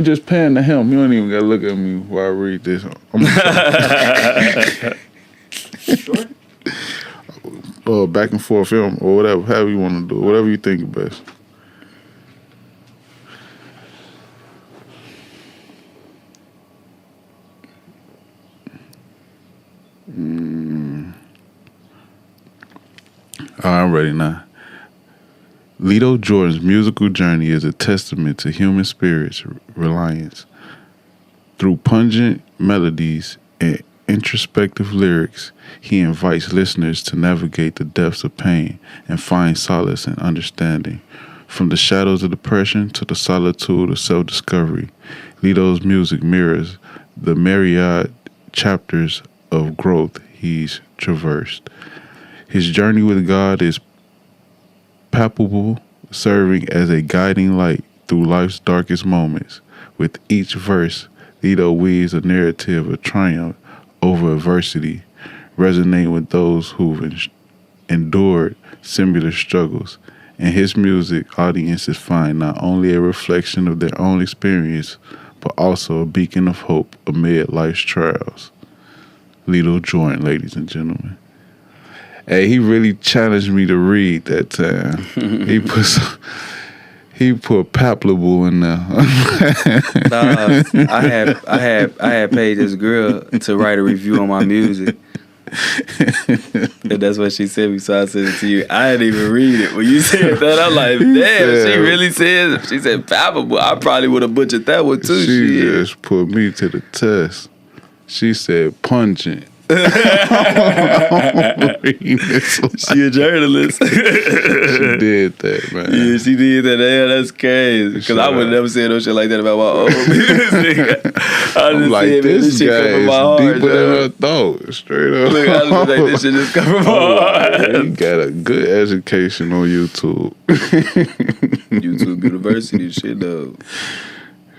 just pan to him. You don't even gotta look at me while I read this. Sure. Back and forth film or whatever, however you want to do it, whatever you think is best. All right, I'm ready now. Lito Jordan's musical journey is a testament to human spirit's reliance. Through pungent melodies and introspective lyrics, he invites listeners to navigate the depths of pain and find solace and understanding. From the shadows of depression to the solitude of self-discovery, Lito's music mirrors the myriad chapters of growth he's traversed. His journey with God is palpable, serving as a guiding light through life's darkest moments. With each verse, Lito weaves a narrative of triumph over adversity, resonating with those who've endured similar struggles. In his music, audiences find not only a reflection of their own experience, but also a beacon of hope amid life's trials. Lito Jordan, ladies and gentlemen. Hey, he really challenged me to read that time. He put palpable in there. I had paid this girl to write a review on my music. And that's what she sent me, so I sent it to you. I didn't even read it. When you said that, I'm like, damn, she really said, she said palpable. I probably would have butchered that one too. She just put me to the test. She said pungent. She a journalist. She did that, man. Yeah, she did that. Damn, that's crazy. Because I would never say no shit like that about my own music. I'm like, this guy is deeper than I thought. Straight up. Look, I just like this shit just come from my heart. He got a good education on YouTube. YouTube University shit, though.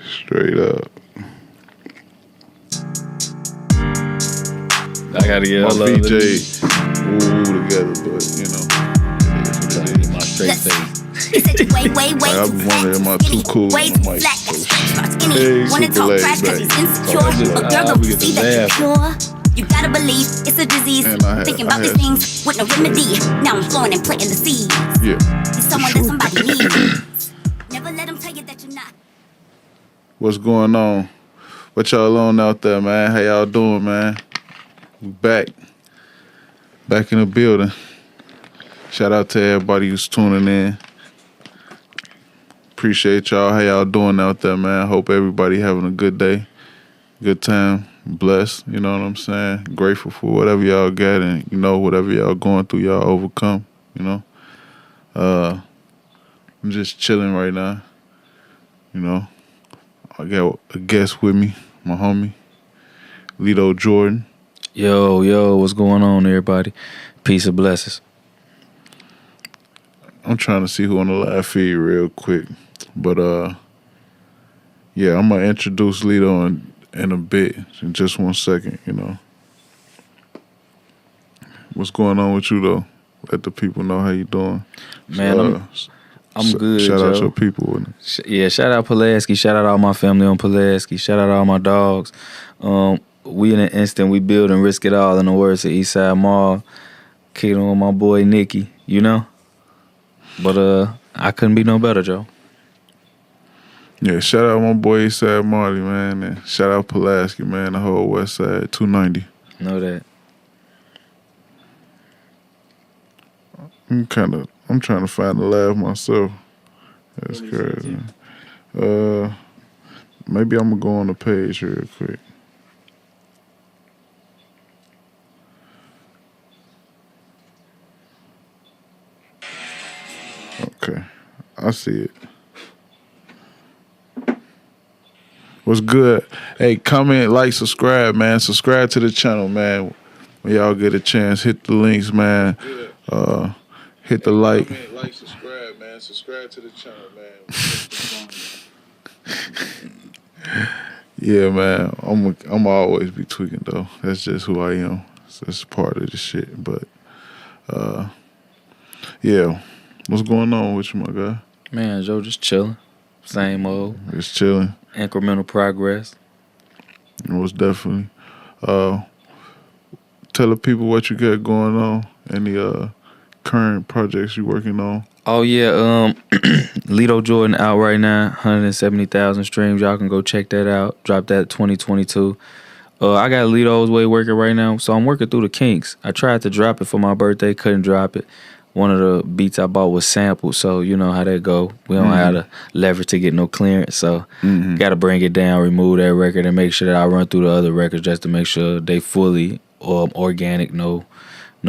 Straight up. I gotta get my all VJ together, but you know, my straight face. Like, I was wondering, am I too cool? I'm like, hey, super laid back. You gotta believe it's a disease. Thinking about these things with no remedy. Now I'm flowing and planting the seeds. Yeah. You're someone that somebody needs. Never let them tell you that you're not. What's going on? What y'all on out there, man? How y'all doing, man? We back in the building. Shout out to everybody who's tuning in. Appreciate y'all. How y'all doing out there, man? Hope everybody having a good day, good time, blessed. You know what I'm saying? Grateful for whatever y'all got, and you know whatever y'all going through, y'all overcome. You know. I'm just chilling right now. You know, I got a guest with me, my homie, Lito Jordan. Yo, what's going on, everybody? Peace and blessings. I'm trying to see who on the live feed real quick. But, yeah, I'm going to introduce Lito in a bit, in just 1 second, you know. What's going on with you, though? Let the people know how you doing. Man, I'm good, Shout Joe. out your people. Yeah, shout out Pulaski. Shout out all my family on Pulaski. Shout out all my dogs. We in an instant, we build and risk it all, in the words of Eastside Mall. Kicking on my boy Nicky, you know? But I couldn't be no better, Joe. Yeah, shout out my boy Eastside Marley, man. And shout out Pulaski, man, the whole West Side, 290. Know that. I'm trying to find the laugh myself. That's crazy. Maybe I'm going to go on the page real quick. Okay, I see it. What's good? Hey, comment, like, subscribe, man. Subscribe to the channel, man. When y'all get a chance, hit the links, man. Hit the like. Comment, like, subscribe, man. Subscribe to the channel, man. Yeah, man. I'm always be tweaking though. That's just who I am. That's part of the shit. But yeah. What's going on with you, my guy? Man, Joe, just chilling. Same old. Just chilling. incremental progress. Most definitely. Tell the people what you got going on. Any current projects you working on? Oh yeah, Lito Jordan out right now, 170,000 streams. Y'all can go check that out. Drop that 2022. I got Lito's Way working right now, so I'm working through the kinks. I tried to drop it for my birthday, couldn't drop it. One of the beats I bought was sampled, so you know how that go. We don't have the leverage to get no clearance, so got to bring it down, remove that record, and make sure that I run through the other records just to make sure they fully organic, no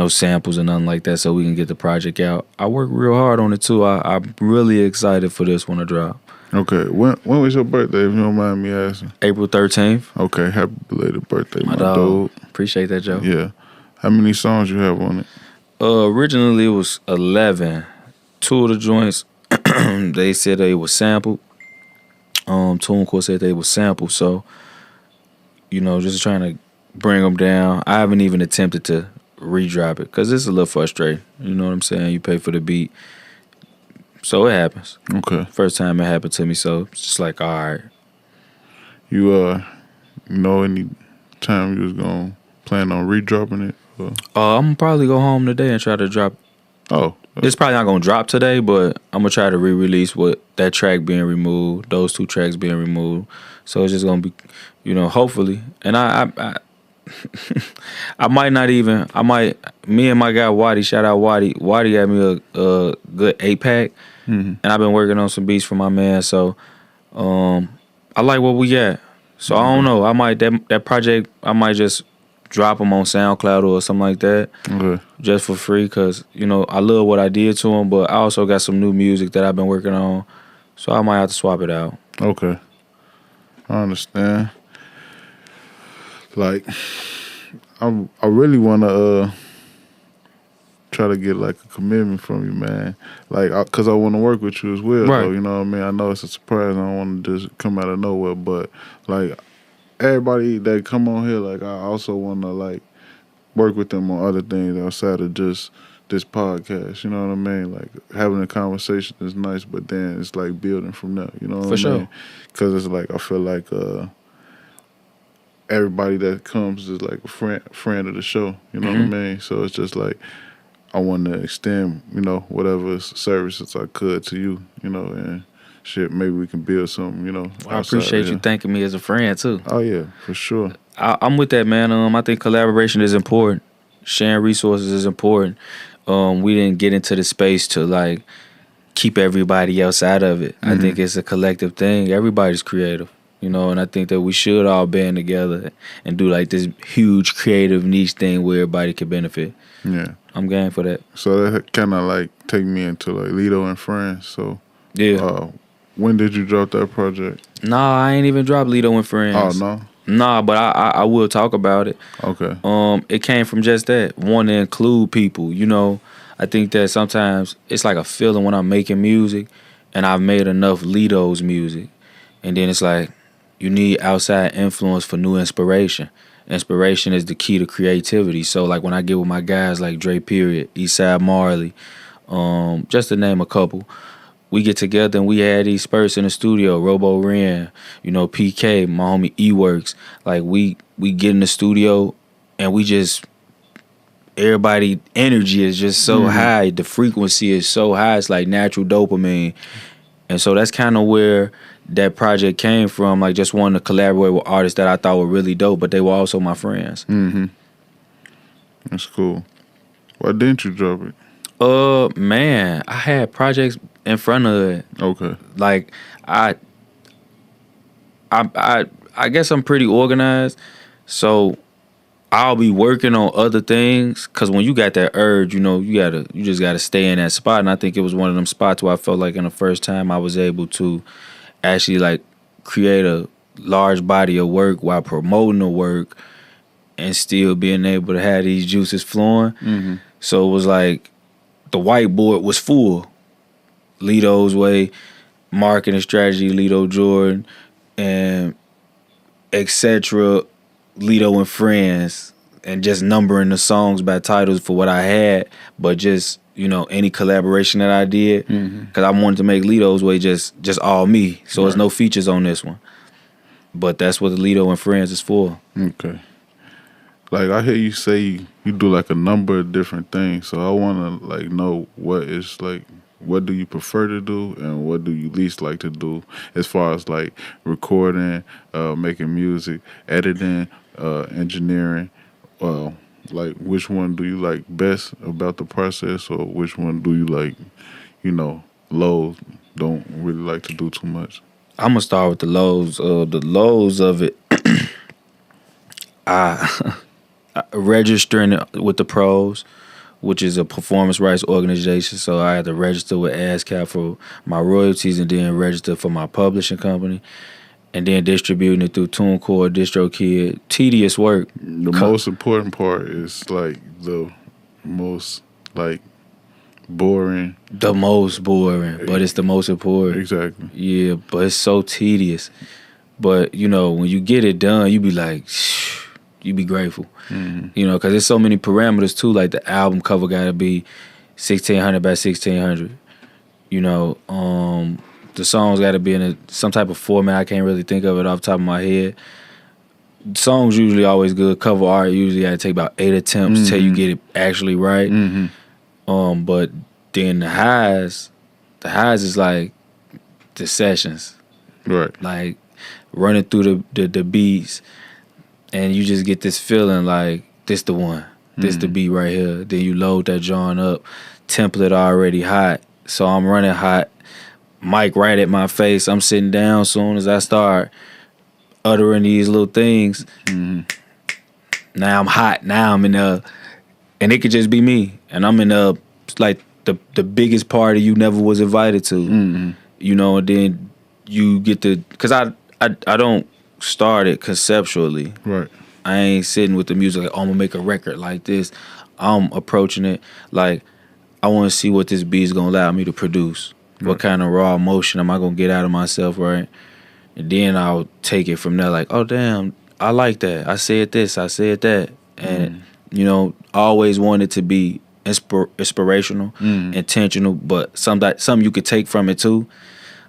samples or nothing like that, so we can get the project out. I work real hard on it too. I'm really excited for this one to drop. Okay, when was your birthday, if you don't mind me asking? April 13th. Okay, happy belated birthday, my dog. dude. Appreciate that, Joe. Yeah. How many songs you have on it? Originally it was 11. 2 of the joints, they said they were sampled. TuneCore said they were sampled, so, you know, just trying to bring them down. I haven't even attempted to redrop it because it's a little frustrating. You know what I'm saying? You pay for the beat. So it happens. Okay. First time it happened to me, so it's just like, all right. You know any time you was gonna plan on redropping it? Or? I'm gonna probably go home today and try to drop. Oh. It's probably not gonna drop today, but I'm gonna try to re-release with that track being removed, those 2 tracks being removed. So it's just gonna be, you know, hopefully. And I might not even. Me and my guy Waddy, shout out Waddy. Waddy got me a good 8-pack, and I've been working on some beats for my man. So, I like what we got. So I don't know. I might that project. I might just drop them on SoundCloud or something like that, just for free. Cause you know I love what I did to him, but I also got some new music that I've been working on. So I might have to swap it out. Okay, I understand. Like, I really want to try to get like a commitment from you, man. Like, cause I want to work with you as well. Right. Though, you know what I mean? I know it's a surprise. I don't want to just come out of nowhere, but like everybody that come on here, like I also want to like work with them on other things outside of just this podcast. You know what I mean? Like having a conversation is nice, but then it's like building from there. You know what I mean? For sure. Cause it's like I feel like everybody that comes is like a friend of the show. You know what I mean? So it's just like I want to extend, you know, whatever services I could to you, you know, and shit, maybe we can build something, you know. I appreciate you thanking me as a friend too. Oh yeah, for sure. I'm with that, man. I think collaboration is important. Sharing resources is important. We didn't get into the space to like keep everybody else out of it. I think it's a collective thing. Everybody's creative, you know, and I think that we should all band together and do like this huge creative niche thing where everybody can benefit. Yeah. I'm game for that. So that kind of like take me into like Lito and Friends. So yeah. When did you drop that project? Nah, I ain't even dropped Lito and Friends. Oh no. Nah, but I will talk about it. Okay. It came from just that, wanting to include people. You know, I think that sometimes it's like a feeling when I'm making music, and I've made enough Lito's music, and then it's like you need outside influence for new inspiration. Inspiration is the key to creativity. So like when I get with my guys like Dre Period, Eastside Marley, just to name a couple, we get together and we had these spurts in the studio, Robo Ren, you know, PK, my homie E-Works. Like we get in the studio and we just, everybody energy is just so high. The frequency is so high. It's like natural dopamine. And so that's kind of where that project came from. Like just wanting to collaborate with artists that I thought were really dope, but they were also my friends. That's cool. Why didn't you drop it? Man, I had projects in front of it. Okay. Like I guess I'm pretty organized, so I'll be working on other things. Cause when you got that urge, you know, you just gotta stay in that spot. And I think it was one of them spots where I felt like in the first time I was able to actually like create a large body of work while promoting the work and still being able to have these juices flowing. So it was like the whiteboard was full. Lito's Way, marketing strategy, Lito Jordan, and etc. Lito and Friends, and just numbering the songs by titles for what I had, but just, you know, any collaboration that I did, because I wanted to make Lito's Way just all me, so there's no features on this one. But that's what the Lito and Friends is for. Okay. Like I hear you say you do like a number of different things, so I want to like know what do you prefer to do and what do you least like to do as far as like recording, making music, editing, engineering. Like which one do you like best about the process, or which one do you like, low, don't really like to do too much? I'm gonna start with the lows. The lows of it, registering with the pros, which is a performance rights organization. So I had to register with ASCAP for my royalties, and then register for my publishing company, and then distributing it through TuneCore, DistroKid. Tedious work. The most important part is like the most like boring. The most boring, but it's the most important. Exactly. Yeah, but it's so tedious. But when you get it done, you be like, you be grateful. Mm-hmm. Because there's so many parameters too. Like the album cover gotta be 1600 by 1600. The songs gotta be in some type of format. I can't really think of it off the top of my head. Songs usually always good. Cover art usually gotta take about 8 attempts till you get it actually right. Mm-hmm. But then the highs is like the sessions. Right. Like running through the beats, and you just get this feeling like this the one. This the beat right here. Then you load that joint up, template already hot. So I'm running hot, mic right at my face. I'm sitting down soon as I start uttering these little things. Now I'm hot. Now I'm in and it could just be me. And I'm in like the biggest party you never was invited to. And then you get to, cause I don't start it conceptually. Right. I ain't sitting with the music like, oh, I'm gonna make a record like this. I'm approaching it like I want to see what this beat is gonna allow me to produce. Right. What kind of raw emotion am I gonna get out of myself, right? And then I'll take it from there. Like, oh damn, I like that. I said this. I said that. And always wanted to be inspirational, intentional, but something you could take from it too.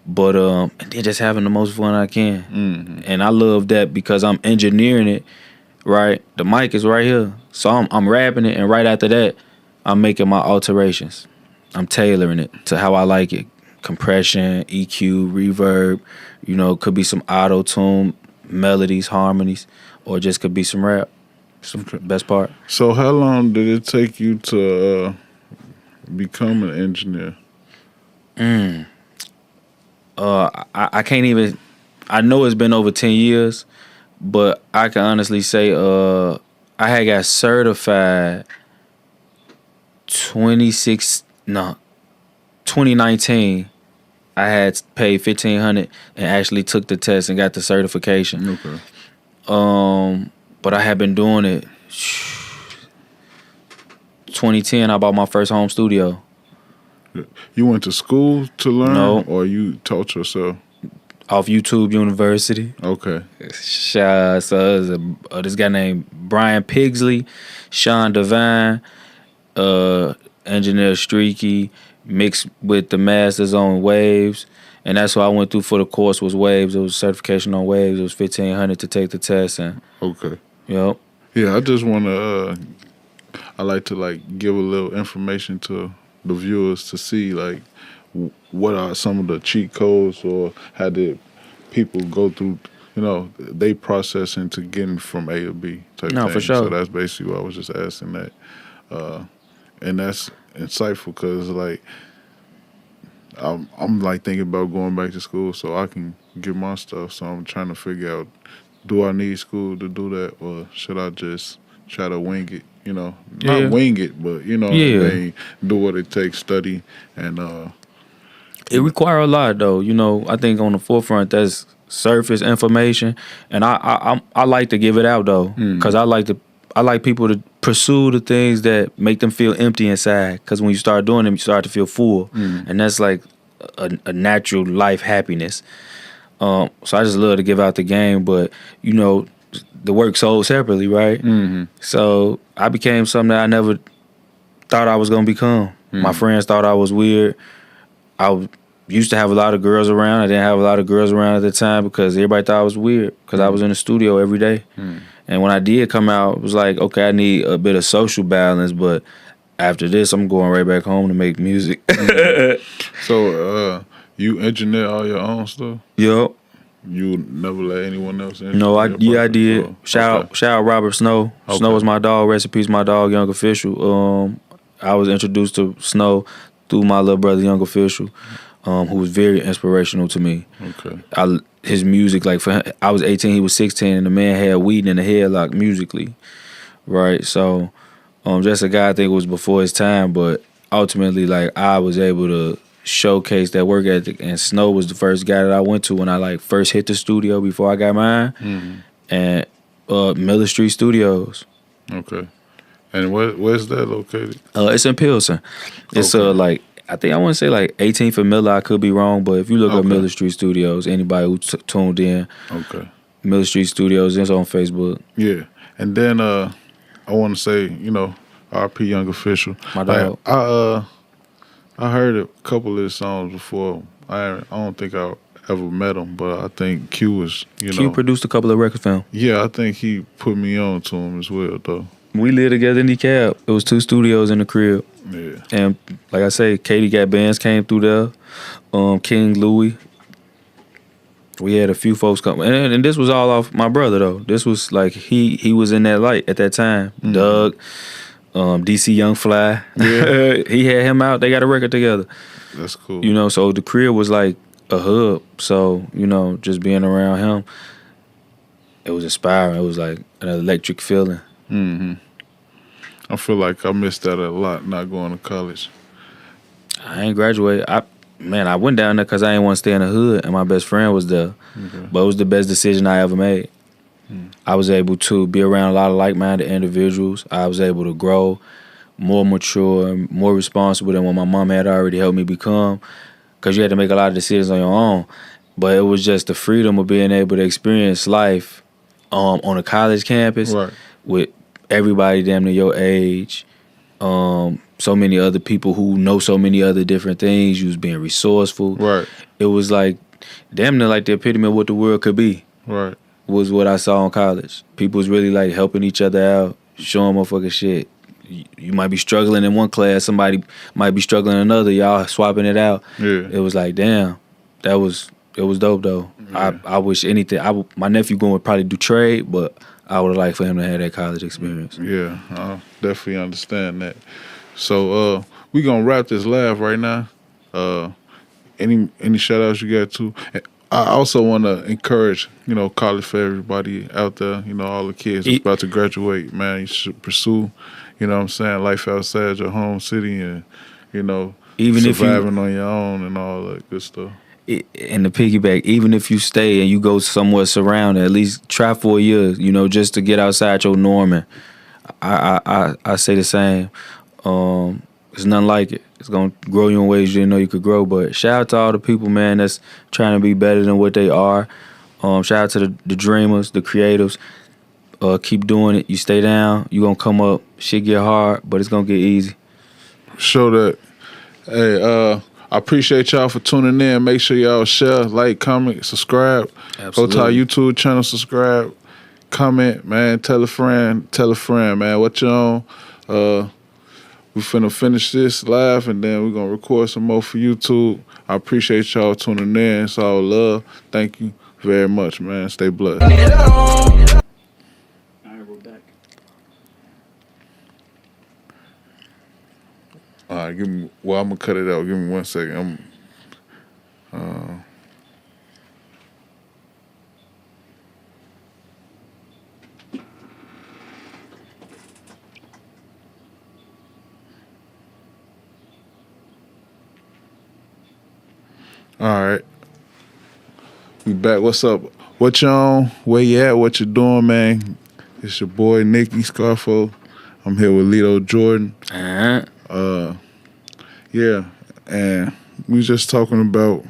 But and then just having the most fun I can. And I love that because I'm engineering it, right? The mic is right here. So I'm rapping it, and right after that, I'm making my alterations. I'm tailoring it to how I like it. Compression, EQ, reverb, could be some auto-tune, melodies, harmonies, or just could be some rap. Some best part. So how long did it take you to become an engineer? I can't even. I know it's been over 10 years, but I can honestly say I had got certified 2019. I had paid $1,500 and actually took the test and got the certification. Okay. But I had been doing it. 2010, I bought my first home studio. You went to school to learn? No. Or you taught yourself? Off YouTube University. Okay. So this guy named Brian Pigsley, Sean Devine, Engineer Streaky, mixed with the masters on Waves. And that's what I went through for the course was Waves. It was certification on Waves. It was $1,500 to take the test. And okay. Yep. Yeah, I just want to, I like to give a little information to the viewers to see what are some of the cheat codes, or how did people go through, they process into getting from A to B type thing. For sure. So that's basically why I was just asking that. And that's insightful because I'm thinking about going back to school so I can get my stuff. So I'm trying to figure out, do I need school to do that, or should I just try to wing it? Not wing it, but do what it takes, study, and it requires a lot though. I think on the forefront that's surface information, and I like to give it out though, because I like people to pursue the things that make them feel empty inside. Because when you start doing them, you start to feel full, and that's like a natural life happiness. So I just love to give out the game, but the work sold separately, right? So I became something that I never thought I was gonna become. My friends thought I was weird. I used to have a lot of girls around. I didn't have a lot of girls around at the time because everybody thought I was weird because I was in the studio every day. And when I did come out, it was like, okay, I need a bit of social balance, but after this, I'm going right back home to make music. So, you engineer all your own stuff? Yup. You never let anyone else engineer? No, I did. So, Shout out Robert Snow. Okay. Snow is my dog. Rest in peace, my dog, Young Affishal. I was introduced to Snow through my little brother, Young Affishal, who was very inspirational to me. Okay. His music, like for him, I was 18, he was 16, and the man had weed in the headlock musically, right? So, just a guy I think was before his time, but ultimately, like I was able to showcase that work ethic, and Snow was the first guy that I went to when I like first hit the studio before I got mine, and Miller Street Studios. Okay. And where's that located? It's in Pilsen. It's like I think I want to say like 18th and Miller. I could be wrong, but if you look up Miller Street Studios, anybody who tuned in, Miller Street Studios, it's on Facebook. Yeah, and then I want to say, R.P. Young Affishal. My dog. I heard a couple of his songs before. I don't think I ever met him, but I think Q was, Q produced a couple of records for him. Yeah, I think he put me on to him as well, though. We lived together in the cab. It was 2 studios in the crib. Yeah. And like I say, Katie Got Bands came through there. King Louis. We had a few folks come. And this was all off my brother, though. This was like, he was in that light at that time. Doug, DC Young Fly. Yeah. He had him out. They got a record together. That's cool. So the crib was like a hub. So, just being around him, it was inspiring. It was like an electric feeling. I feel like I missed that a lot not going to college. I ain't graduated. I went down there because I didn't want to stay in the hood, and my best friend was there. But it was the best decision I ever made. I was able to be around a lot of like-minded individuals. I was able to grow more mature and more responsible than what my mom had already helped me become, because you had to make a lot of decisions on your own. But it was just the freedom of being able to experience life on a college campus with everybody damn near your age, so many other people who know so many other different things. You was being resourceful. Right. It was like damn near like the epitome of what the world could be. Right. Was what I saw in college. People was really like helping each other out, showing motherfucking shit. You might be struggling in one class, somebody might be struggling in another. Y'all swapping it out. Yeah. It was like damn, it was dope though. Yeah. I wish anything. My nephew going would probably do trade, but I would like for him to have that college experience. Yeah, I definitely understand that. So we gonna wrap this live right now. Any shout outs you got to? I also want to encourage, college for everybody out there, all the kids that's about to graduate, man. You should pursue, life outside your home city and, even surviving on your own and all that good stuff. And the piggyback, even if you stay and you go somewhere surrounded, at least try for a year, just to get outside your norm. And I say the same. It's nothing like it. It's gonna grow you in ways you didn't know you could grow. But shout out to all the people, man, that's trying to be better than what they are. Shout out to the dreamers, the creatives. Keep doing it. You stay down, you gonna come up. Shit get hard, but it's gonna get easy. Show that. Hey, I appreciate y'all for tuning in. Make sure y'all share, like, comment, subscribe. Absolutely. Go to our YouTube channel, subscribe, comment, man. Tell a friend, man. What you on? We finna finish this live, and then we're gonna record some more for YouTube. I appreciate y'all tuning in. It's all love. Thank you very much, man. Stay blessed. All right, we're back. All right, I'm gonna cut it out. Give me 1 second. All right. We back. What's up? What you on? Where you at? What you doing, man? It's your boy, Nicky Scarfo. I'm here with Lito Jordan. Yeah, and we just talking about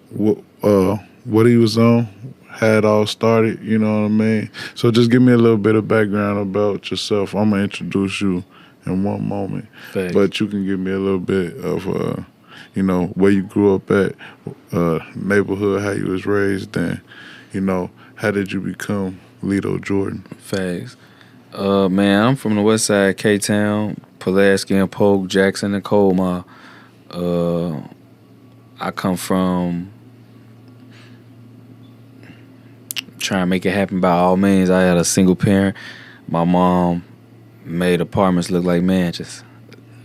what he was on, how it all started, you know what I mean? So just give me a little bit of background about yourself. I'm going to introduce you in one moment. Thanks. But you can give me a little bit of you know, where you grew up at, neighborhood, how you was raised, and, you know, how did you become Lito Jordan? Facts. Man, I'm from the west side, K-Town, Pulaski and Polk, Jackson and Colmar. I come from trying to make it happen by all means. I had a single parent. My mom made apartments look like mansions.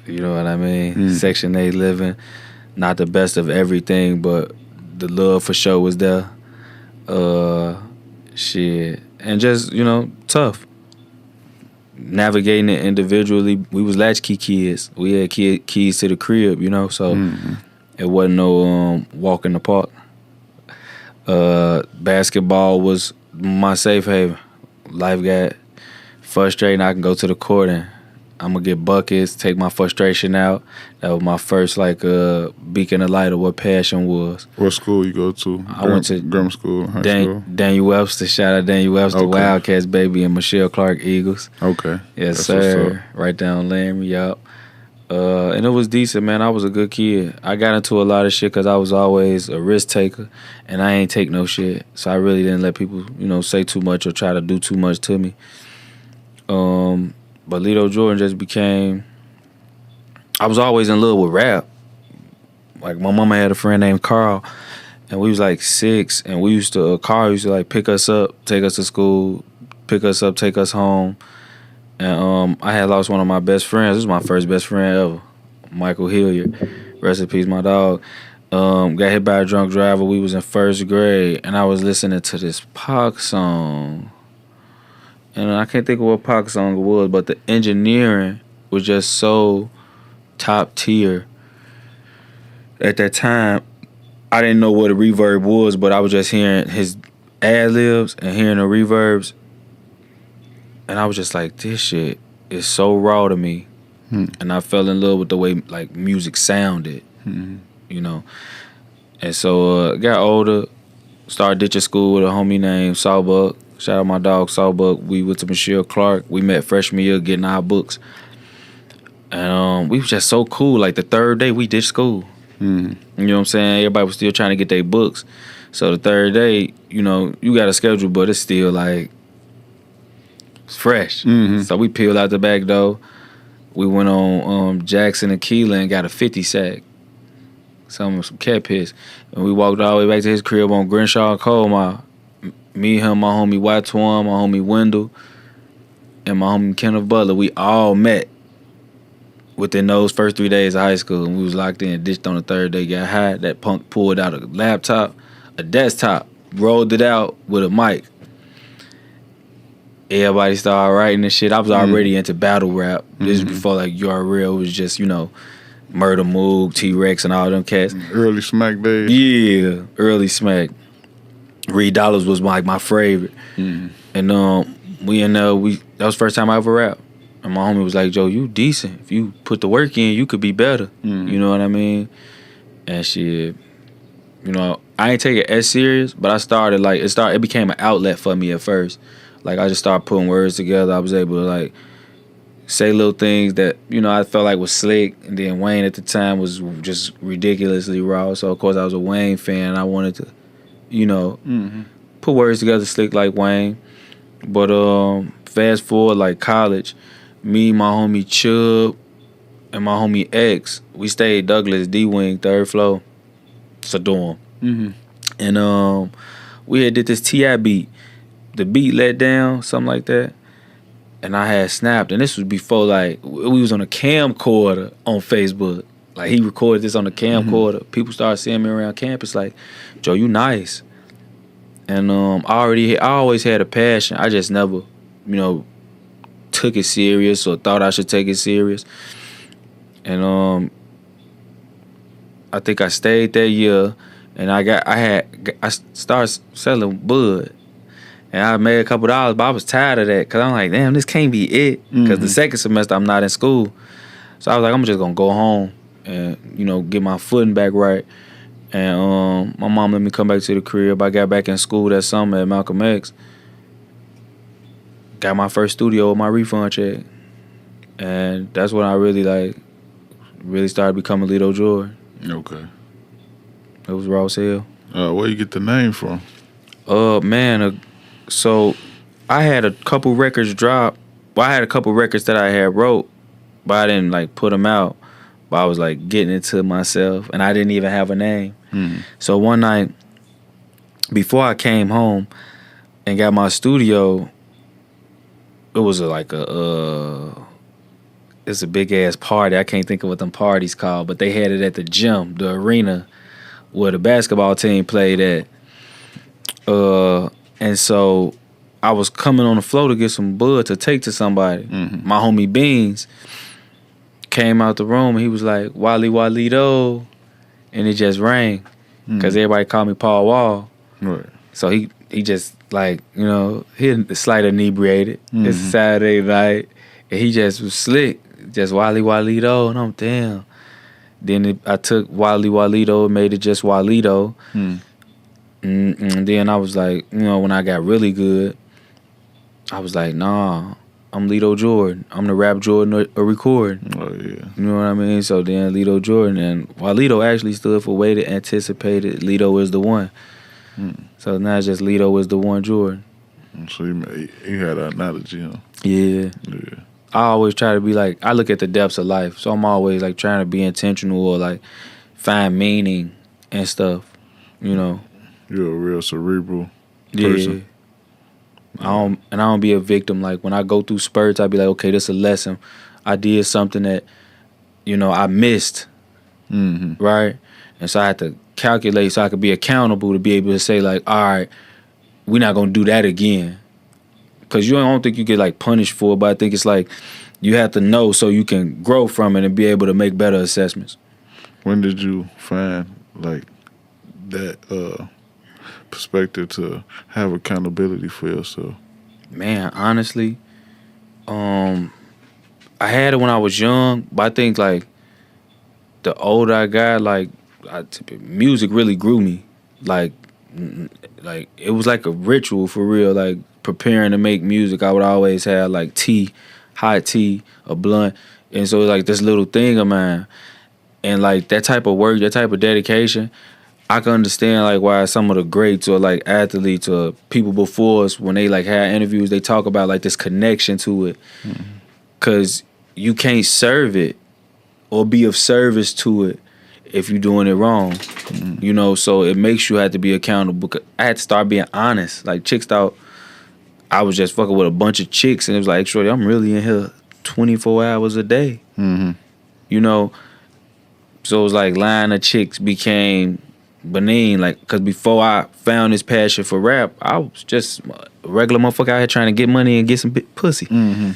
You know what I mean? Section 8 living. Not the best of everything, but the love for sure was there. Shit. And just, you know, tough. Navigating it individually. We was latchkey kids. We had keys to the crib, you know, so it wasn't no walk in the park. Basketball was my safe haven. Life got frustrating. I can go to the court and I'm gonna get buckets, take my frustration out. That was my first beacon of light of what passion was. What school you go to? I went to grammar school, high school. Daniel Webster, shout out Daniel Webster, okay. Wildcats baby, and Michelle Clark Eagles. Okay, yes sir. Right down Laramie, yup. And it was decent, man. I was a good kid. I got into a lot of shit because I was always a risk taker, and I ain't take no shit. So I really didn't let people, you know, say too much or try to do too much to me. But Lito Jordan just became. I was always in love with rap. Like my mama had a friend named Carl, and we was like 6, and we used to Carl used to like pick us up, take us to school, pick us up, take us home. And I had lost one of my best friends. This was my first best friend ever, Michael Hilliard. Rest in peace, my dog. Got hit by a drunk driver. We was in 1st grade, and I was listening to this Pac song. And I can't think of what Pac song it was, but the engineering was just so top tier. At that time, I didn't know what a reverb was, but I was just hearing his ad-libs and hearing the reverbs. And I was just like, this shit is so raw to me. And I fell in love with the way like music sounded, you know. And so got older, started ditching school with a homie named Sawbuck. Shout out my dog Sawbuck. We went to Michelle Clark. We met freshman year getting our books. And we was just so cool. Like the 3rd day we ditched school. You know what I'm saying? Everybody was still trying to get their books. So the 3rd day, you know, you got a schedule, but it's still like it's fresh. So we peeled out the back door. We went on Jackson and Keeler and got a 50 sack. Some cat piss. And we walked all the way back to his crib on Grinshaw and Colmar. Me, him, my homie White Twan, my homie Wendell, and my homie Kenneth Butler, we all met within those first 3 days of high school. And we was locked in, ditched on the 3rd day, got high. That punk pulled out a laptop, a desktop, rolled it out with a mic. Everybody started writing and shit. I was already into battle rap. This was before like URL was just, you know, Murder Moog, T-Rex and all them cats. Early Smack days. Yeah, early Smack. Reed Dollars was like my favorite. And we in that was the first time I ever rapped. And my homie was like, Joe, you decent. If you put the work in, you could be better. You know what I mean? And shit, you know, I ain't take it as serious, but I started like it became an outlet for me at first. Like I just started putting words together. I was able to like say little things that, you know, I felt like was slick. And then Wayne at the time was just ridiculously raw. So of course I was a Wayne fan. And I wanted to, you know, put words together slick like Wayne. But fast forward like college, me, my homie Chubb, and my homie X, we stayed Douglas D-Wing, 3rd floor. It's a dorm. And we had did this T.I. beat. The beat let down, something like that. And I had snapped. And this was before like we was on a camcorder on Facebook. Like he recorded this on a camcorder. People started seeing me around campus like, Joe, you nice. And I always had a passion. I just never, you know, took it serious or thought I should take it serious. And I think I stayed that year, and I started selling bud, and I made a couple dollars, but I was tired of that because I'm like, damn, this can't be it. Because the second semester I'm not in school, so I was like, I'm just gonna go home and, you know, get my footing back right. And my mom let me come back to the crib. I got back in school that summer at Malcolm X. Got my first studio with my refund check. And that's when I really started becoming Lito Jordan. Okay. It was raw as hell. Where you get the name from? Man, so I had a couple records drop. Well, I had a couple records that I had wrote, but I didn't like put them out. But I was like getting into myself, and I didn't even have a name. Mm-hmm. So one night, before I came home and got my studio, it was it's a big ass party. I can't think of what them parties called, but they had it at the gym, the arena where the basketball team played at. And so I was coming on the floor to get some bud to take to somebody. Mm-hmm. My homie Beans came out the room and he was like, Wally Walito. And it just rang. Because everybody called me Paul Wall. Right. So he just like, you know, he slight inebriated. Mm-hmm. It's Saturday night. And he just was slick. Just Wally Walito. And I'm damn. Then I took Wally Walito and made it just Walito. And then I was like, you know, when I got really good, I was like, nah, I'm Lito Jordan. I'm the rap Jordan or recording. Oh, yeah. You know what I mean? So then Lito Jordan, and Walito actually stood for Waited, Anticipated, Lito is the one. So now it's just Lito is the one Jordan. So you had an analogy, huh? Yeah. Yeah. I always try to be like, I look at the depths of life. So I'm always like trying to be intentional or like find meaning and stuff, you know. You're a real cerebral person. Yeah. I don't be a victim. Like when I go through spurts, I be like, okay, this is a lesson. I did something that, you know, I missed. Mm-hmm. Right? And so I had to calculate so I could be accountable to be able to say like, all right, we're not going to do that again. Because I don't think you get like punished for it, but I think it's like you have to know so you can grow from it and be able to make better assessments. When did you find like that perspective to have accountability for yourself? Man, honestly, I had it when I was young, but I think like the older I got, like music really grew me. Like it was like a ritual for real. Like preparing to make music, I would always have like tea, hot tea, a blunt, and so it was like this little thing of mine. And like that type of work, that type of dedication, I can understand like why some of the greats or like athletes or people before us, when they like had interviews, they talk about like this connection to it. Cause you can't serve it or be of service to it if you're doing it wrong. You know, so it makes you have to be accountable. I had to start being honest. Like chicks thought I was just fucking with a bunch of chicks, and it was like, shorty, I'm really in here 24 hours a day. Mm-hmm. You know, so it was like line of chicks became Benin, like, because before I found this passion for rap, I was just a regular motherfucker out here trying to get money and get some pussy. Mm-hmm.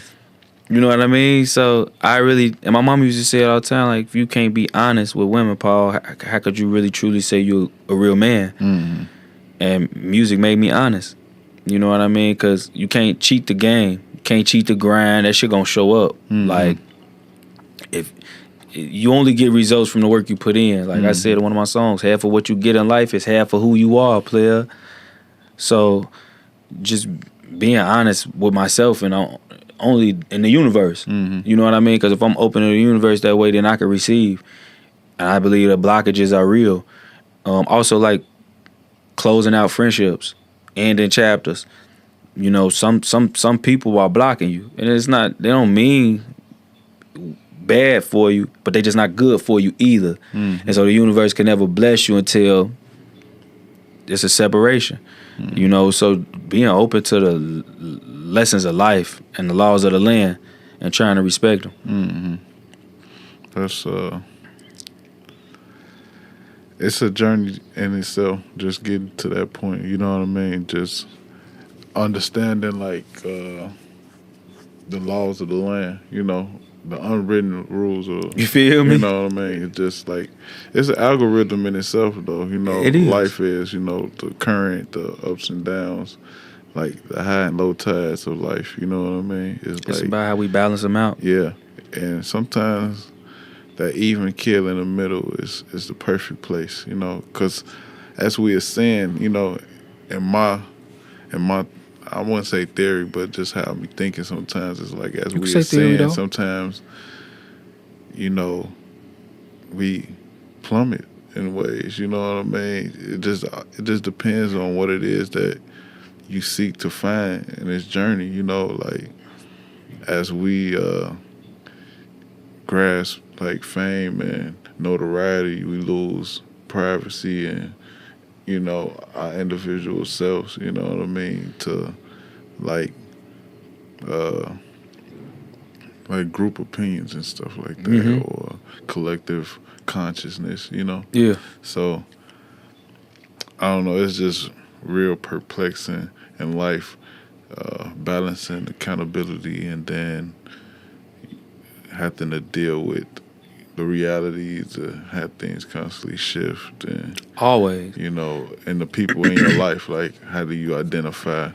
You know what I mean? So I really, and my mom used to say it all the time, like, if you can't be honest with women, Paul, how could you really truly say you're a real man? Mm-hmm. And music made me honest. You know what I mean? Because you can't cheat the game. You can't cheat the grind. That shit gonna show up. Mm-hmm. Like, if you only get results from the work you put in. Like I said in one of my songs, half of what you get in life is half of who you are, player. So just being honest with myself and only in the universe. Mm-hmm. You know what I mean? Because if I'm open to the universe that way, then I can receive. And I believe that blockages are real. Also, like closing out friendships, ending chapters. You know, some people are blocking you, and it's not. They don't mean bad for you, but they just not good for you either. Mm-hmm. And so the universe can never bless you until it's a separation. Mm-hmm. You know, so being open to the lessons of life and the laws of the land and trying to respect them. Mm-hmm. That's it's a journey in itself, just getting to that point, you know what I mean? Just understanding like the laws of the land, you know, the unwritten rules of, you feel me? You know what I mean? It's just like, it's an algorithm in itself though, you know. It is. Life is, you know, the current, the ups and downs, like the high and low tides of life, you know what I mean? It's like, about how we balance them out. Yeah, and sometimes that even kill in the middle is the perfect place, you know, because as we are saying, you know, in my I wouldn't say theory, but just how I'm thinking sometimes is like, as we are saying, sometimes, you know, we plummet in ways. You know what I mean? It just depends on what it is that you seek to find in this journey. You know, like as we grasp like fame and notoriety, we lose privacy and our individual selves. You know what I mean? To like group opinions and stuff like that, or collective consciousness. Yeah. So I don't know. It's just real perplexing in life, balancing accountability and then having to deal with the realities to have things constantly shift and always, and the people in your life. Like, how do you identify?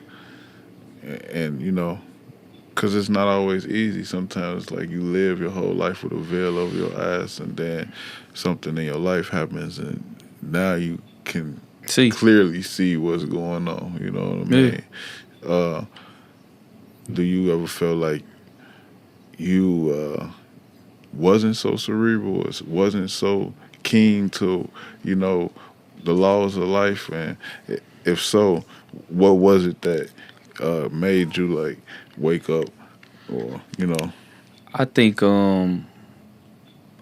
And because it's not always easy. Sometimes, like, you live your whole life with a veil over your eyes, and then something in your life happens, and now you can clearly see what's going on. You know what I mean? Yeah. Do you ever feel like you wasn't so cerebral, wasn't so keen to, the laws of life? And if so, what was it that made you like wake up, or I think I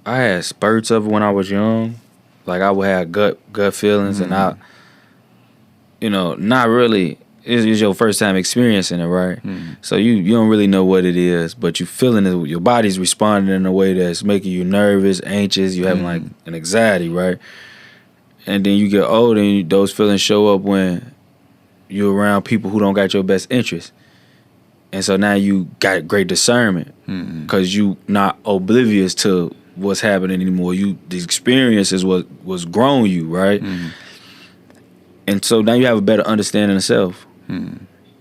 had spurts of it when I was young. Like, I would have gut feelings, and I, not really. It's your first time experiencing it, right? So you don't really know what it is, but you feeling it. Your body's responding in a way that's making you nervous, anxious. You having like an anxiety, right? And then you get older, and those feelings show up when you're around people who don't got your best interest. And so now you got great discernment because you not oblivious to what's happening anymore. The experience is what's grown you, right? And so now you have a better understanding of self,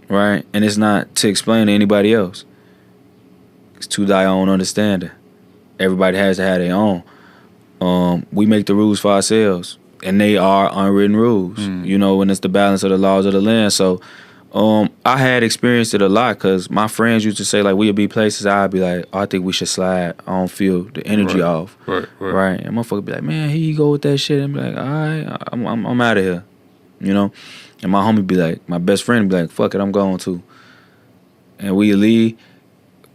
right? And it's not to explain to anybody else. It's to thy own understanding. Everybody has to have their own. We make the rules for ourselves, and they are unwritten rules, and it's the balance of the laws of the land. So I had experienced it a lot because my friends used to say, like, we'd be places, I'd be like, I think we should slide. I don't feel the energy off. Right. And motherfucker be like, man, here you go with that shit. And be like, all right, I'm out of here. And my homie be like, my best friend be like, fuck it, I'm going too. And we leave,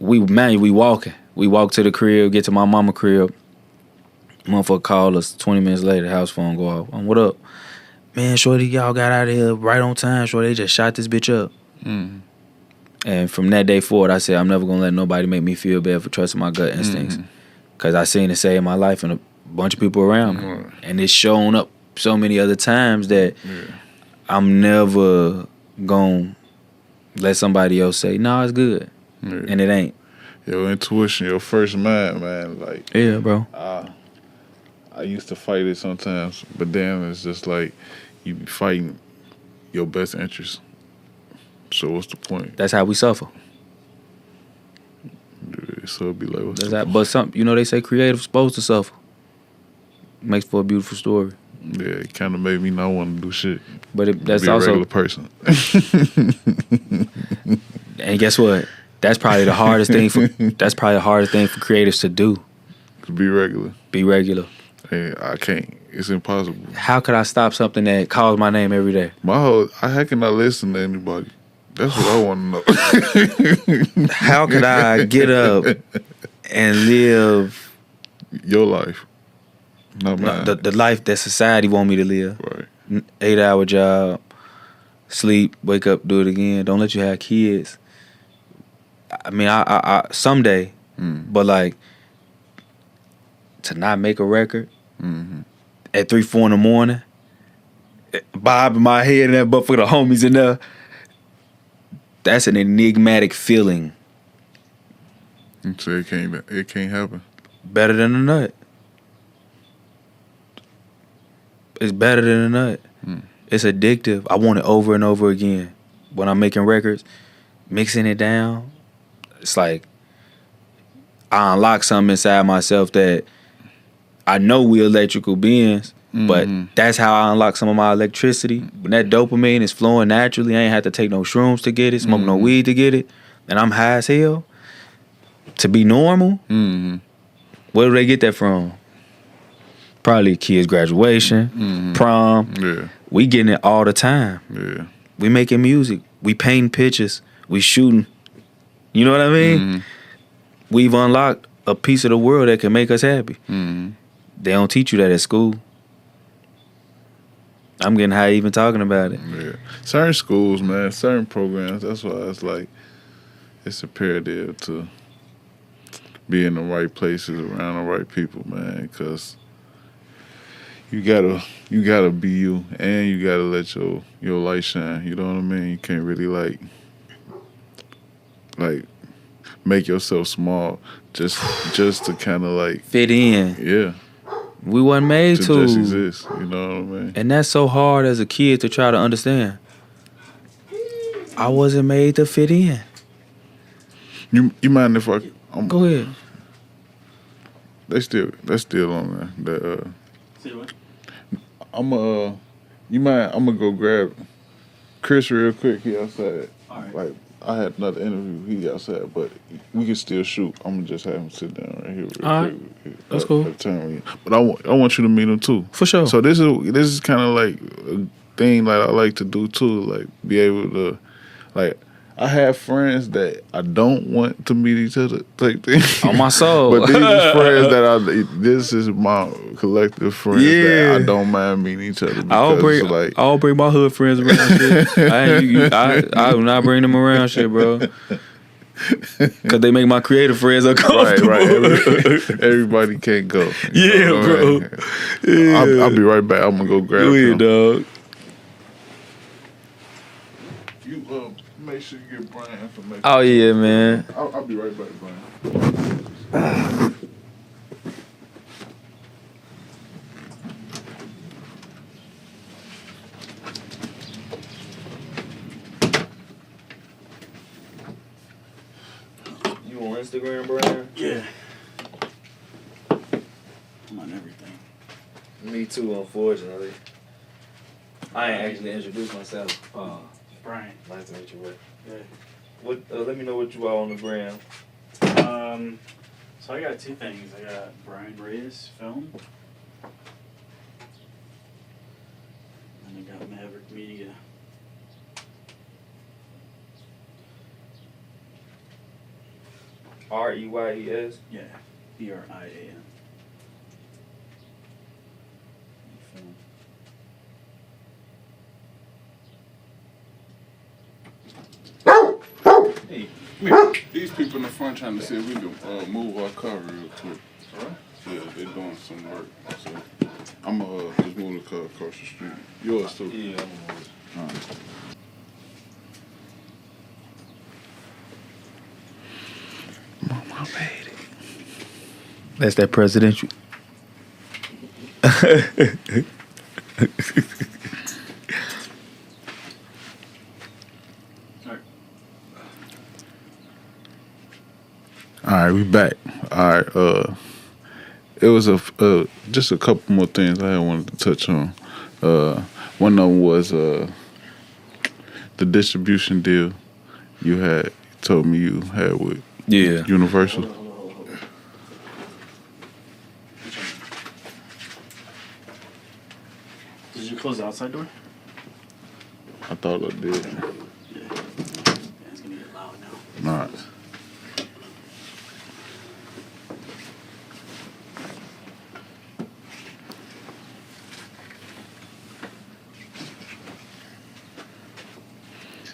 we walking. We walk to the crib, get to my mama crib. Motherfucker call us 20 minutes later, house phone go off. What up? Man, shorty, y'all got out of here right on time. Shorty, they just shot this bitch up. And from that day forward, I said, I'm never going to let nobody make me feel bad for trusting my gut instincts. Because I seen it save my life and a bunch of people around me. And it's shown up so many other times that I'm never going to let somebody else say, no, it's good. And it ain't. Your intuition, your first mind, man. Like, yeah, bro. I used to fight it sometimes, but then it's just like you be fighting your best interest. So what's the point? That's how we suffer. So it'd be like, what's the point? But they say creative's supposed to suffer. Makes for a beautiful story. Yeah, it kind of made me not want to do shit. But that's be also a regular person. And guess what? That's probably the hardest thing for creatives to do. Be regular. Be regular. Hey, I can't. It's impossible. How could I stop something that calls my name every day? How can I listen to anybody? That's what I want to know. How could I get up and live your life? Not mine. The life that society want me to live. Right. 8-hour job, sleep, wake up, do it again. Don't let you have kids. I mean, I someday, but like to not make a record at 3-4 in the morning, bobbing my head in that butt for the homies in there. That's an enigmatic feeling. So it can't happen. Better than a nut. It's better than a nut. It's addictive. I want it over and over again. When I'm making records, mixing it down, it's like I unlock something inside myself that I know we electrical beings, but that's how I unlock some of my electricity. When that dopamine is flowing naturally, I ain't have to take no shrooms to get it, smoke no weed to get it, and I'm high as hell. To be normal, where do they get that from? Probably kids' graduation, prom. Yeah. We getting it all the time. Yeah. We making music. We painting pictures. We shooting. You know what I mean? We've unlocked a piece of the world that can make us happy. They don't teach you that at school. I'm getting high even talking about it. Yeah. Certain schools, man, certain programs, that's why it's like, it's imperative to be in the right places around the right people, man, because you gotta be you, and you gotta let your light shine. You know what I mean? You can't really like make yourself small just to kind of like fit in. Yeah. We wasn't made to just exist. You know what I mean? And that's so hard as a kid to try to understand. I wasn't made to fit in. You mind if I? Go ahead. That's still on there. See what? You mind? I'm gonna go grab Chris real quick. He outside. All right. Like I had another interview. He outside, but we can still shoot. I'm gonna just have him sit down right here. Real All right. quick. That's cool. But I want you to meet him too. For sure. So this is kind of like a thing like I like to do too. Like be able to like. I have friends that I don't want to meet each other, type thing. On my soul. But these are friends that this is my collective friends that I don't mind meeting each other. I'll bring my hood friends around shit. I will not bring them around shit, bro. Cause they make my creative friends uncomfortable. Right. Everybody can't go. Yeah, bro. Yeah. I'll be right back. I'm gonna go grab him. Dog. You make sure you get Brian information. Oh yeah, man. I'll be right back, Brian. You on Instagram, Brian? Yeah. I'm on everything. Me too, unfortunately. I ain't actually introduced myself. Brian. Nice to meet you, bro. Yeah. What? Let me know what you are on the gram. So I got two things. I got Brian Reyes Film. And I got Maverick Media. REYES? Yeah. BRIAN. Film. Hey, come here. These people in the front trying to see if we can move our car real quick. Alright. Yeah, they're doing some work. So I'm just move the car across the street. Yours too. Yeah, I'm gonna move it. All right. Mama made it. That's that presidential. All right, we back. All right, it was just a couple more things I wanted to touch on. One of them was the distribution deal you told me you had with Universal. Hold on. Did you close the outside door? I thought I did. Yeah, it's gonna get loud now. All right.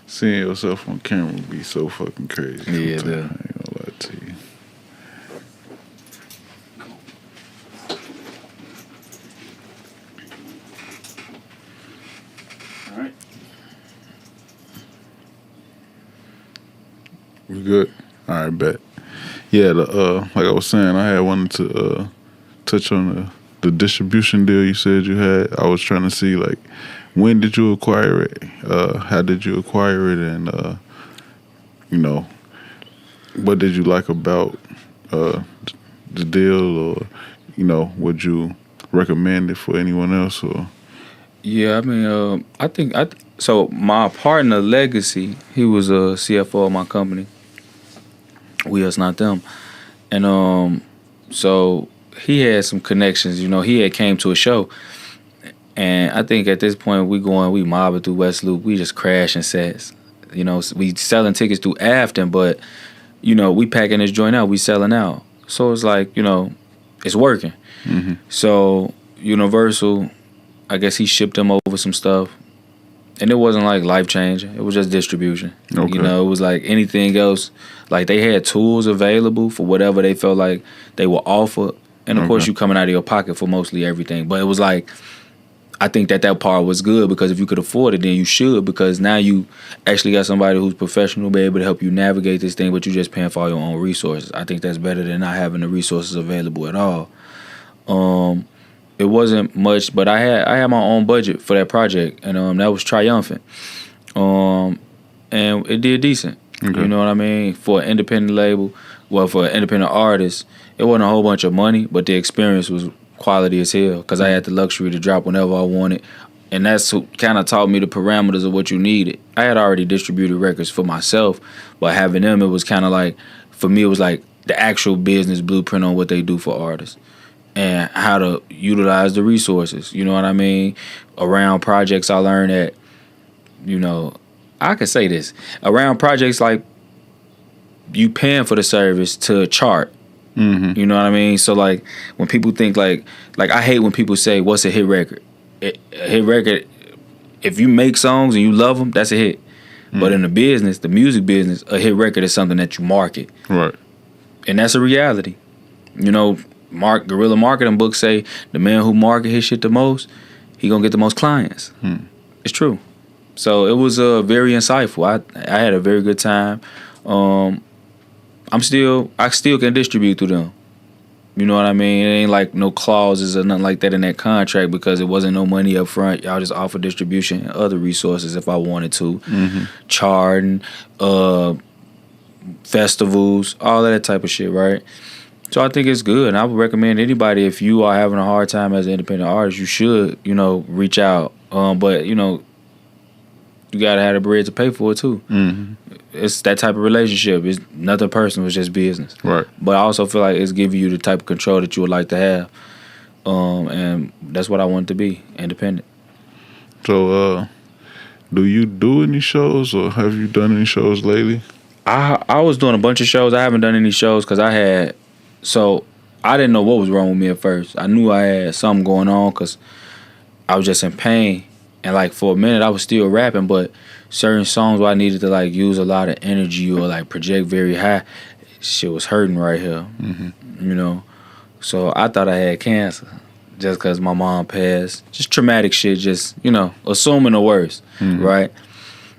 Seeing yourself on camera would be so fucking crazy. Yeah, sometimes. dude. I ain't gonna lie to you. All right. We good? All right, bet. Yeah, like I was saying, I had wanted to touch on the distribution deal you said you had. I was trying to see, like, when did you acquire it? How did you acquire it? And, what did you like about the deal? Or, would you recommend it for anyone else? Or Yeah, I mean, so my partner, Legacy, he was a CFO of my company. We Us Not Them. And so he had some connections. You know, he had came to a show, and I think at this point we mobbing through West Loop. We just crashing sets. You know, we selling tickets through Afton, but you know, we packing this joint out. We selling out. So it's like, you know, it's working. Mm-hmm. So Universal, I guess he shipped them over some stuff. And it wasn't like life changing. It was just distribution. Okay. You know, it was like anything else. Like they had tools available for whatever they felt like they were offer. And of course you coming out of your pocket for mostly everything. But it was like, I think that part was good because if you could afford it, then you should, because now you actually got somebody who's professional, be able to help you navigate this thing, but you're just paying for all your own resources. I think that's better than not having the resources available at all. It wasn't much, but I had my own budget for that project, and that was triumphant. And it did decent. Okay. You know what I mean? For an independent label, well, for an independent artist, it wasn't a whole bunch of money, but the experience was quality as hell because I had the luxury to drop whenever I wanted. And that's kind of taught me the parameters of what you needed. I had already distributed records for myself, but having them, it was kind of like, for me, it was like the actual business blueprint on what they do for artists and how to utilize the resources. You know what I mean? Around projects, I learned that, you know, I could say this. Around projects, like, you paying for the service to chart. Mm-hmm. You know what I mean? So, like, when people think, like I hate when people say, what's a hit record? A hit record, if you make songs and you love them, that's a hit. Mm-hmm. But in the business, the music business, a hit record is something that you market. Right. And that's a reality. You know, guerrilla marketing books say the man who market his shit the most, he gonna get the most clients. It's true. So it was very insightful. I had a very good time. I still can distribute through them. You know what I mean? It ain't like no clauses or nothing like that in that contract because it wasn't no money up front. Y'all just offer distribution and other resources if I wanted to. Mm-hmm. Charting, festivals, all of that type of shit, right? So I think it's good. And I would recommend anybody, if you are having a hard time as an independent artist, you should, you know, reach out. But, you know, you got to have the bread to pay for it too. Mm-hmm. It's that type of relationship. It's nothing personal. It's just business. Right. But I also feel like it's giving you the type of control that you would like to have. And that's what I want to be, independent. So, do you do any shows or have you done any shows lately? I was doing a bunch of shows. I haven't done any shows because I didn't know what was wrong with me at first. I knew I had something going on because I was just in pain. And, like, for a minute, I was still rapping, but certain songs where I needed to, like, use a lot of energy or, like, project very high, shit was hurting right here, you know? So I thought I had cancer just because my mom passed. Just traumatic shit, just, you know, assuming the worst, right?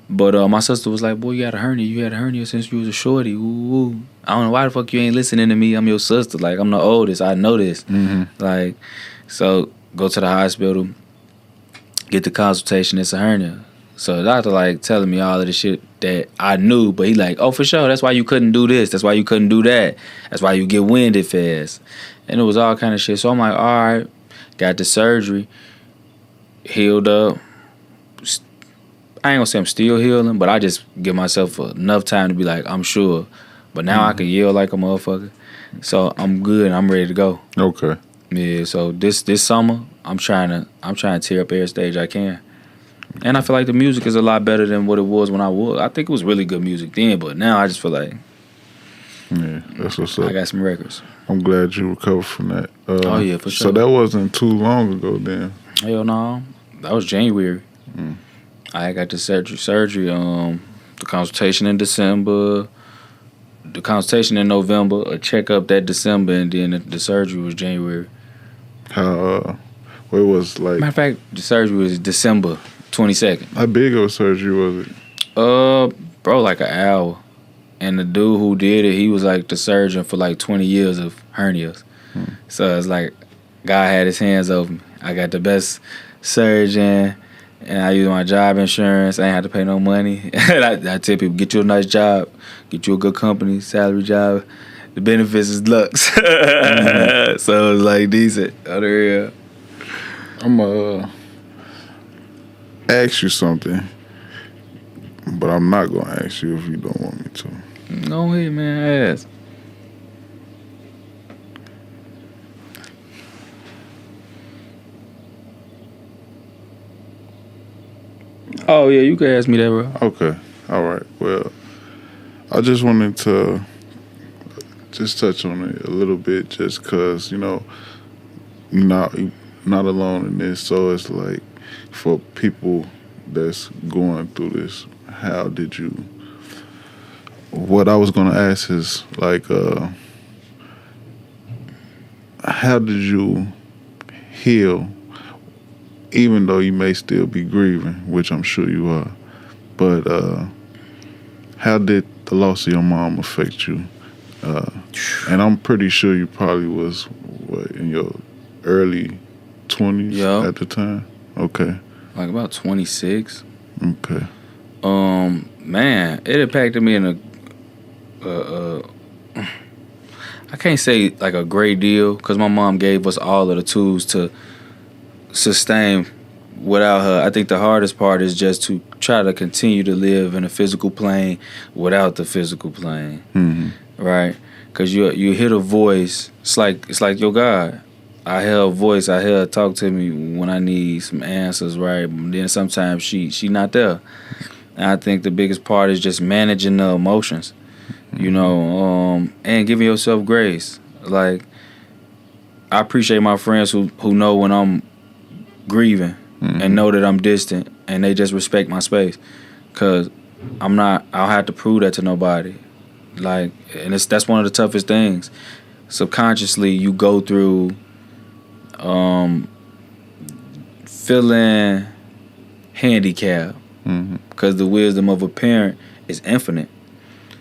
But my sister was like, boy, you had a hernia. You had a hernia since you was a shorty. Ooh. I don't know why the fuck you ain't listening to me. I'm your sister. Like, I'm the oldest. I know this. Like, so go to the hospital. Get the consultation, it's a hernia. So the doctor like telling me all of the shit that I knew, but he like, oh, for sure, that's why you couldn't do this, that's why you couldn't do that, that's why you get winded fast. And it was all kind of shit. So I'm like, all right, got the surgery, healed up. I ain't gonna say I'm still healing, but I just give myself enough time to be like, I'm sure. But now I can yell like a motherfucker. So I'm good, I'm ready to go. Okay. Yeah, so this summer, I'm trying to tear up every stage I can. And I feel like the music is a lot better than what it was when I was. I think it was really good music then, but now I just feel like, yeah, that's what's up. I got some records. I'm glad you recovered from that. Oh yeah, for sure. So that wasn't too long ago then. Hell no, that was January. I got the surgery. The consultation in December. The consultation in November, a checkup that December, and then the surgery was January. What was like? Matter of fact, the surgery was December 22nd. How big of a surgery was it? Bro, like an hour. And the dude who did it, he was like the surgeon for like 20 years of hernias. So it's like God had his hands over me. I got the best surgeon, and I use my job insurance. I ain't have to pay no money. I tell people, get you a nice job, get you a good company, salary job. The benefits is lux. So it's like decent. Other I'm ask you something, but I'm not gonna ask you if you don't want me to. Go ahead, man. Ask. Oh yeah, you can ask me that, bro. Okay. All right. Well, I just wanted to just touch on it a little bit, just because you're not alone in this. So it's like for people that's going through this, how did you? What I was gonna ask is like, how did you heal, even though you may still be grieving, which I'm sure you are, but how did the loss of your mom affect you? And I'm pretty sure you probably was in your early 20s Yup. at the time. Okay. Like about 26. Okay. Man, it impacted me in I can't say like a great deal, because my mom gave us all of the tools to sustain without her. I think the hardest part is just to try to continue to live in a physical plane without the physical plane, right? Because you hear a voice. It's like your God. I hear a voice. I hear her talk to me when I need some answers, right? But then sometimes she not there. And I think the biggest part is just managing the emotions, and giving yourself grace. Like, I appreciate my friends who know when I'm grieving and know that I'm distant, and they just respect my space, because I don't have to prove that to nobody. Like, and that's one of the toughest things. Subconsciously, you go through feeling handicapped, because the wisdom of a parent is infinite.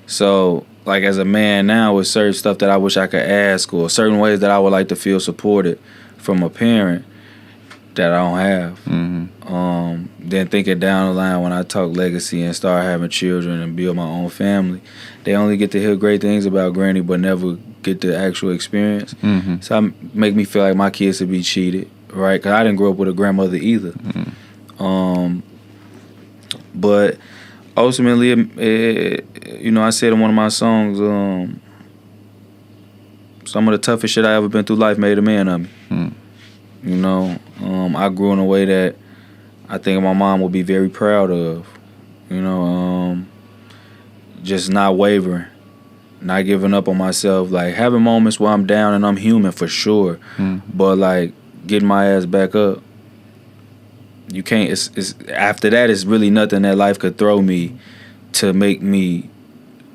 So, like, as a man now, with certain stuff that I wish I could ask, or certain ways that I would like to feel supported from a parent that I don't have. Then thinking down the line, when I talk legacy and start having children and build my own family, they only get to hear great things about Granny, but never get the actual experience. So make me feel like my kids would be cheated, right? Because I didn't grow up with a grandmother either. But ultimately, I said in one of my songs, some of the toughest shit I ever been through life made a man of me. I grew in a way that I think my mom would be very proud of. Just not wavering, not giving up on myself, like having moments where I'm down and I'm human for sure, but like getting my ass back up. You can't. It's after that, it's really nothing that life could throw me to make me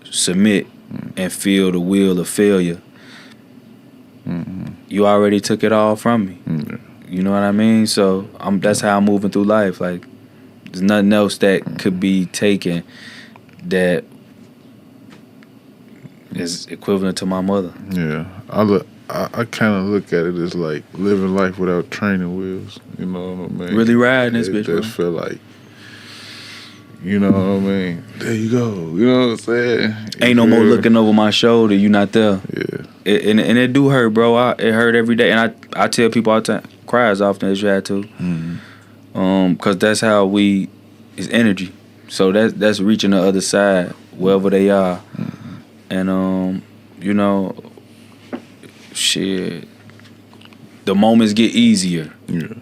submit and feel the wheel of failure. You already took it all from me. You know what I mean? So that's how I'm moving through life. Like, there's nothing else that could be taken that is equivalent to my mother. Yeah, I kind of look at it as like living life without training wheels. You know what I mean? Really riding this bitch, just feel like, you know what I mean? There you go. You know what I'm saying? Ain't no more looking over my shoulder. You not there. Yeah. And it do hurt, bro. It hurt every day. And I tell people all the time, cry as often as you had to. Because that's how it's energy. So that's reaching the other side, wherever they are. And, shit, the moments get easier. Yeah.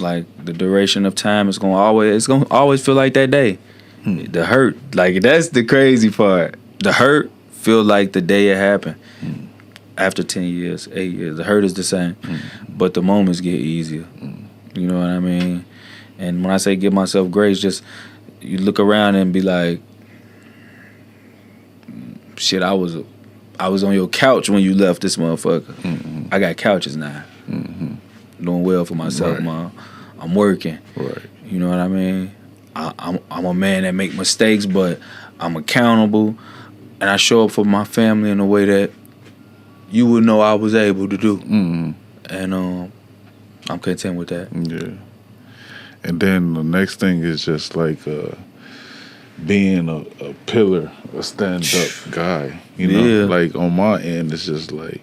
Like, the duration of time is gonna always feel like that day. The hurt, like, that's the crazy part. The hurt feel like the day it happened. After 10 years, 8 years, the hurt is the same, but the moments get easier. You know what I mean? And when I say give myself grace, just you look around and be like, shit, I was on your couch when you left this motherfucker. I got couches now. Doing well for myself, Right. Mom. I'm working. Right. You know what I mean? I'm a man that make mistakes, but I'm accountable, and I show up for my family in a way that you would know I was able to do. And I'm content with that. Yeah. And then the next thing is just like being a pillar, a stand-up guy. You know, Yeah. like on my end, it's just like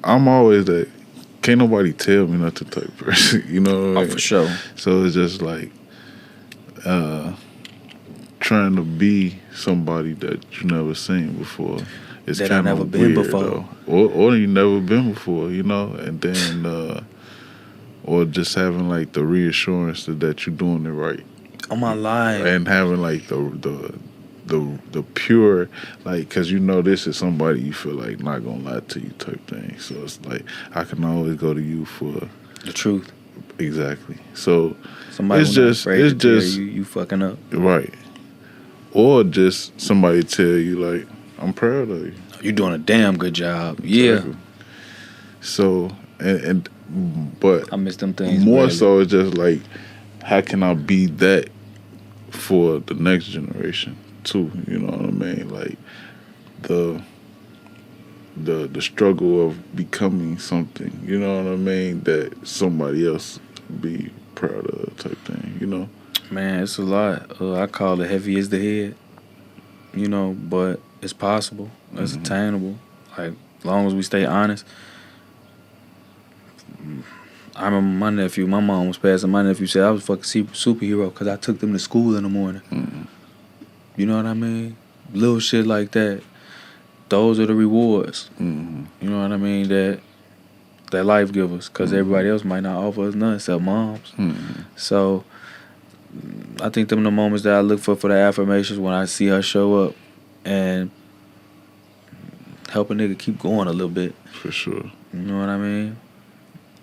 I'm always that can't nobody tell me nothing type person. You know what I mean? For sure. So it's just like trying to be somebody that you never seen before. It's That I kind never of been weird, before. though. Or you never been before, you know. And then or just having like the reassurance that you're doing it right, On my life. and having like the pure, like, because you know this is somebody you feel like not gonna lie to you type thing. So it's like I can always go to you for The truth. exactly. So Somebody it's who not just afraid it's to tell just you fucking up. right, or just somebody tell you like I'm proud of you. You doing a damn good job. Yeah. Exactly. So and but I miss them things. more Really. so it's just like how can I be that for the next generation too? You know what I mean? Like the struggle of becoming something. You know what I mean? That somebody else be proud of type thing. You know? Man, it's a lot. I call it heavy as the head. You know, but it's possible. It's attainable. Like, as long as we stay honest. I remember my nephew, my mom was passing. My nephew said I was a fucking superhero because I took them to school in the morning. You know what I mean? Little shit like that. Those are the rewards. You know what I mean? That life give us, because everybody else might not offer us none except moms. So I think them are the moments that I look for the affirmations when I see her show up and help a nigga keep going a little bit. For sure. You know what I mean?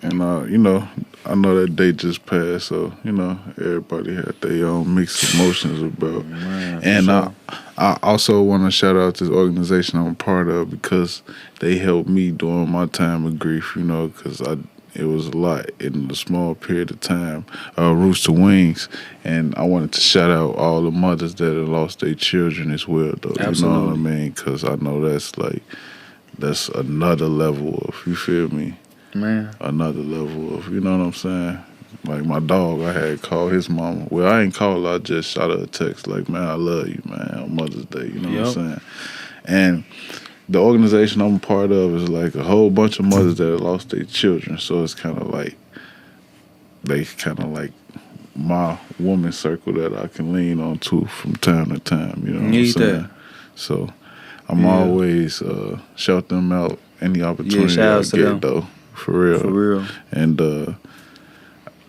And you know, I know that day just passed, so you know everybody had their own mixed emotions about. Man, and sure. I also want to shout out this organization I'm a part of because they helped me during my time of grief. You know, because it was a lot in a small period of time. Rooster Wings, and I wanted to shout out all the mothers that have lost their children as well, though. Absolutely. You know what I mean? Because I know that's another level of, you feel me? Man. Another level of, you know what I'm saying? Like my dog, I had called his mama. Well, I ain't called her, I just shot her a text like, man, I love you, man, on Mother's Day, you know what I'm saying? And the organization I'm a part of is like a whole bunch of mothers that have lost their children. So it's kind of like, they kind of like my woman circle that I can lean on to from time to time, you know what I'm saying? That. So I'm always shout them out any opportunity shout I outs to get, them. though. For real. For real. And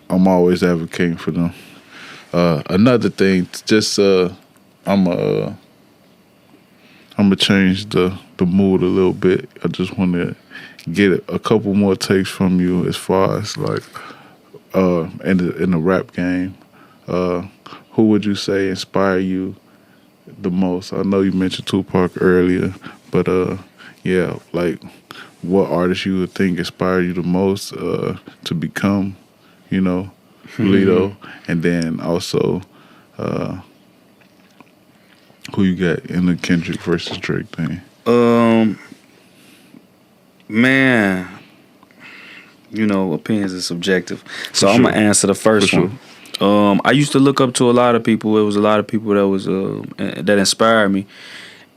I'm always advocating for them. Another thing, just I'm gonna change the mood a little bit. I just want to get a couple more takes from you as far as like in the rap game. Who would you say inspire you the most? I know you mentioned Tupac earlier, but yeah, like what artist you would think inspired you the most to become, you know, Lito, and then also who you got in the Kendrick versus Drake thing? Man, you know, opinions are subjective, so For I'm sure. gonna answer the first For one. I used to look up to a lot of people. It was a lot of people that was that inspired me,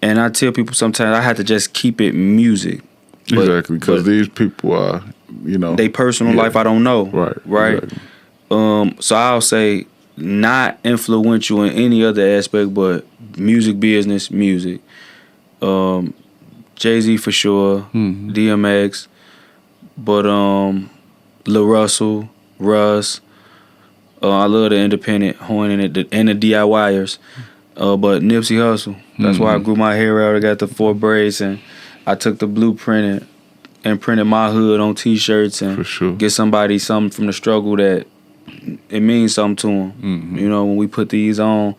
and I tell people sometimes I had to just keep it music. Exactly, because these people are, you know, they personal life I don't know. Right. Exactly. So I'll say not influential in any other aspect, but music business, music. Jay-Z for sure, DMX, but Lil Russell, Russ. I love the independent horn and the DIYers. But Nipsey Hussle. That's why I grew my hair out. I got the 4 braids, and I took the blueprint and printed my hood on T-shirts and For sure. get somebody something from the struggle that it means something to them. You know, when we put these on,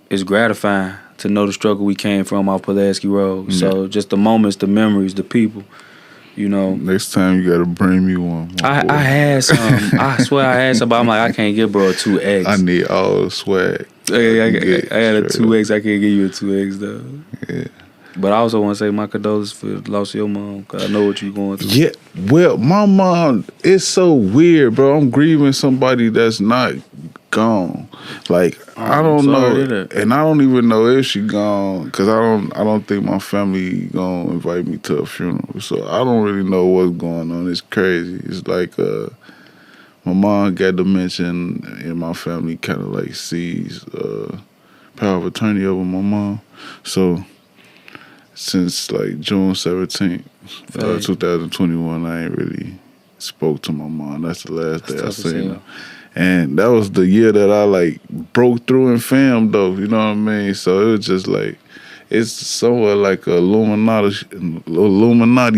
it's gratifying to know the struggle we came from off Pulaski Road. Yeah. So just the moments, the memories, the people, you know. Next time you gotta bring me one. I had some. I swear I had some, but I'm like, I can't get bro a 2X. I need all the swag. I had a 2X. I can't give you a 2X though. Yeah. But I also want to say my condolences for the loss of your mom, because I know what you're going through. Yeah, well, my mom, it's so weird, bro. I'm grieving somebody that's not gone. Like, I don't know, and I don't even know if she gone, because I don't think my family gonna invite me to a funeral. So I don't really know what's going on. It's crazy. It's like my mom got dementia, and my family kind of like sees power of attorney over my mom. So since like June 17th, 2021, I ain't really spoke to my mom. That's the last day I tough as seen hell. her. And that was the year that I like broke through in film though, you know what I mean? So it was just like, it's somewhat like a Illuminati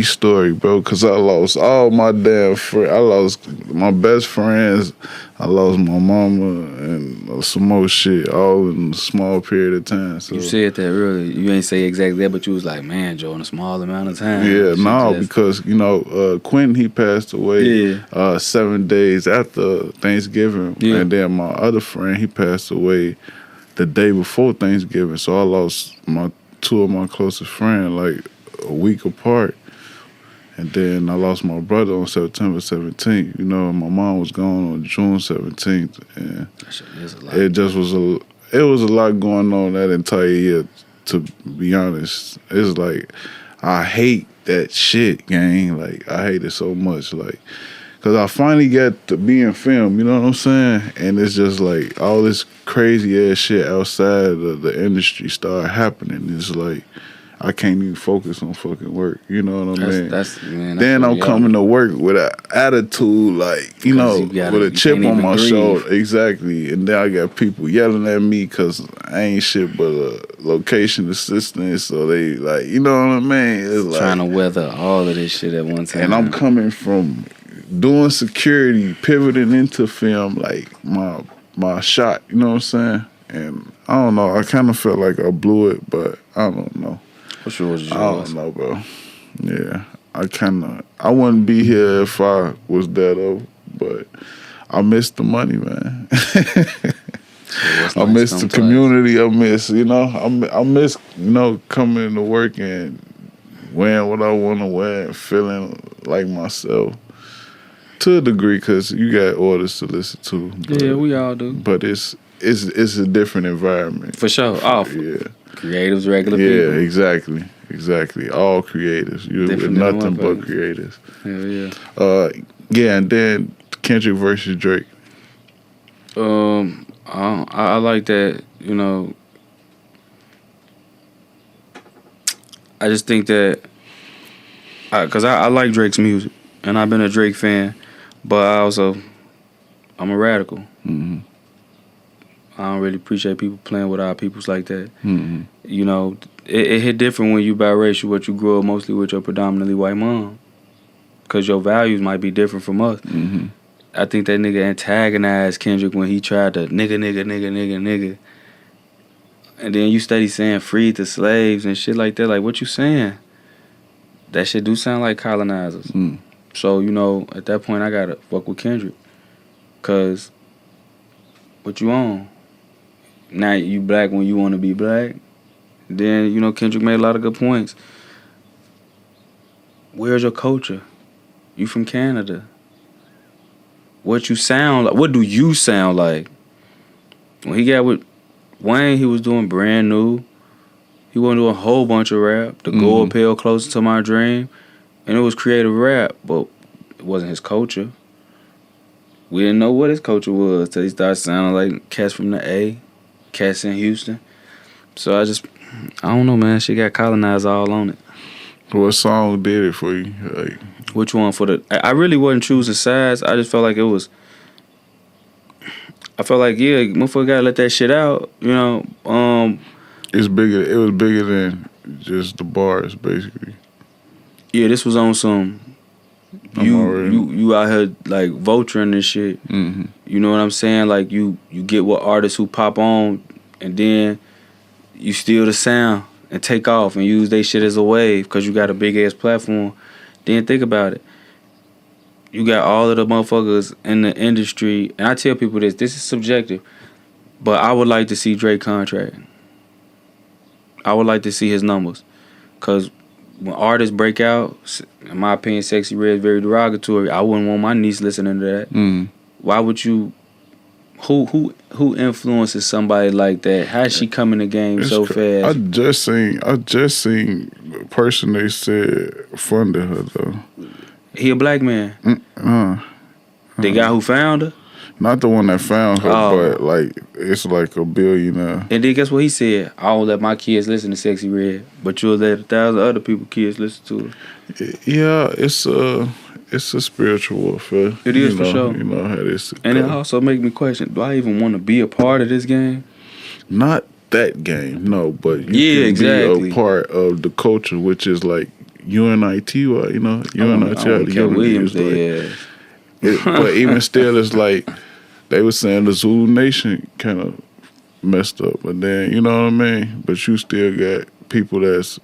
story, bro, because I lost all my damn friends. I lost my best friends. I lost my mama and some more shit all in a small period of time. So You said that earlier. You ain't say exactly that, but you was like, man, Joe, in a small amount of time. yeah, Shit no, just- because Quentin, he passed away 7 days after Thanksgiving, Yeah. and then my other friend, he passed away the day before Thanksgiving. So I lost two of my closest friends like a week apart, and then I lost my brother on September 17th. You know, my mom was gone on June 17th, and That shit is a lot. it just was a lot going on that entire year. To be honest, it's like I hate that shit, gang. Like I hate it so much, like. Cause I finally got to be in film, you know what I'm saying? And it's just like all this crazy ass shit outside of the industry started happening. It's like I can't even focus on fucking work. You know what I mean? That's Then I'm coming to work with an attitude, like, you know, with a chip on my shoulder. Exactly. And then I got people yelling at me because I ain't shit but a location assistant. So they like, you know what I mean? It's like, trying to weather all of this shit at one time. and I'm coming from doing security, pivoting into film, like my shot, you know what I'm saying? And I don't know, I kind of felt like I blew it, but I don't know. What's yours? I don't know, bro. Yeah, I wouldn't be here if I was that old, but I miss the money, man. I miss the community. I miss, I miss, coming to work and wearing what I want to wear and feeling like myself. To a degree, because you got orders to listen to. But, Yeah, we all do. But it's a different environment. For sure. Yeah. Creatives, regular Yeah, people. exactly. All creators. You're Different with than nothing but motherfuckers. creators. Hell yeah. Yeah, and then Kendrick versus Drake. I like that, I just think that, because I like Drake's music, and I've been a Drake fan, but I'm a radical. Mm-hmm. I don't really appreciate people playing with our peoples like that. Mm-hmm. It hit different when you biracial, but you grew up mostly with your predominantly white mom, because your values might be different from us. Mm-hmm. I think that nigga antagonized Kendrick when he tried to nigga. And then you steady saying freed the slaves and shit like that. Like, what you saying? That shit do sound like colonizers. Mm. So, at that point, I gotta fuck with Kendrick. Cause, what you on? Now you black when you want to be black. Then, Kendrick made a lot of good points. Where's your culture? You from Canada. What you sound like? What do you sound like? When he got with Wayne, he was doing brand new. He wasn't doing a whole bunch of rap. The Go Uphill, Closer to My Dream. And it was creative rap, but it wasn't his culture. We didn't know what his culture was till he started sounding like cats from the A, cats in Houston. So I don't know, man. She got colonized all on it. What song did it for you? Like, which one for the... I really wasn't choosing sides. I just felt like it was... I felt like, yeah, motherfucker gotta let that shit out, it's bigger. It was bigger than just the bars, basically. Yeah, this was on some... You out here, like, vulturing this shit. Mm-hmm. You know what I'm saying? Like, you get with artists who pop on, and then you steal the sound and take off and use they shit as a wave because you got a big-ass platform. Then think about it. You got all of the motherfuckers in the industry, and I tell people this is subjective, but I would like to see Drake contract. I would like to see his numbers. Because when artists break out, in my opinion, Sexy Red is very derogatory. I wouldn't want my niece listening to that. Mm. Why would you... Who influences somebody like that? How is she come in the game so fast? I just seen the person they said funded her though. He a black man. The guy who found her. Not the one that found her, but like it's like a billionaire. And then guess what he said? I don't let my kids listen to Sexy Red, but you'll let 1,000 other people kids listen to it. Yeah, it's it's a spiritual warfare. It is you for know, sure. You know how this And go. it also make me question: do I even want to be a part of this game? Not that game, no, but you Yeah, can exactly. be a part of the culture, which is like UNIT, or I want the Cat unity Williams is like. there. But even still, it's like they were saying the Zulu Nation kind of messed up, but then you know what I mean. But you still got people that's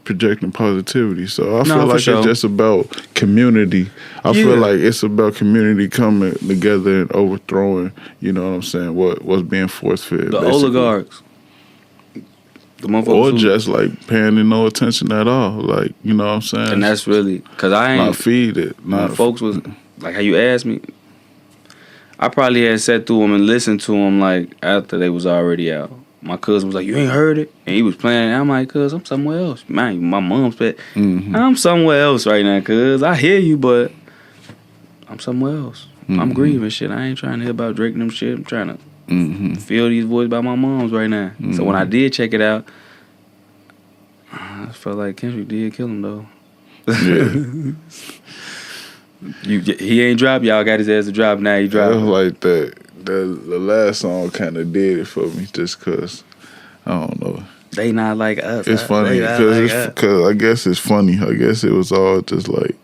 projecting positivity. So I feel like sure. it's just about community. I feel like it's about community coming together and overthrowing. You know what I'm saying? What's being force fed? The oligarchs. The motherfuckers Or who, just like paying no attention at all. Like, you know what I'm saying? and that's really because I ain't. Not feed it. When folks was like how you asked me, I probably had sat through them and listened to them like after they was already out. My cousin was like, "You ain't heard it," and he was playing. And I'm like, "Cuz I'm somewhere else." Man, my mom's pet. I'm somewhere else right now, cuz I hear you, but I'm somewhere else. I'm grieving shit. I ain't trying to hear about Drake and them shit. I'm trying to feel these voices by my mom's right now. So when I did check it out, I felt like Kendrick did kill him though. Yeah. He ain't dropped. Y'all got his ass to drop. Now he It dropped. was like that. The last song kind of did it for me, just cause I don't know. They not like us. It's funny because because I guess it's funny. I guess it was all just like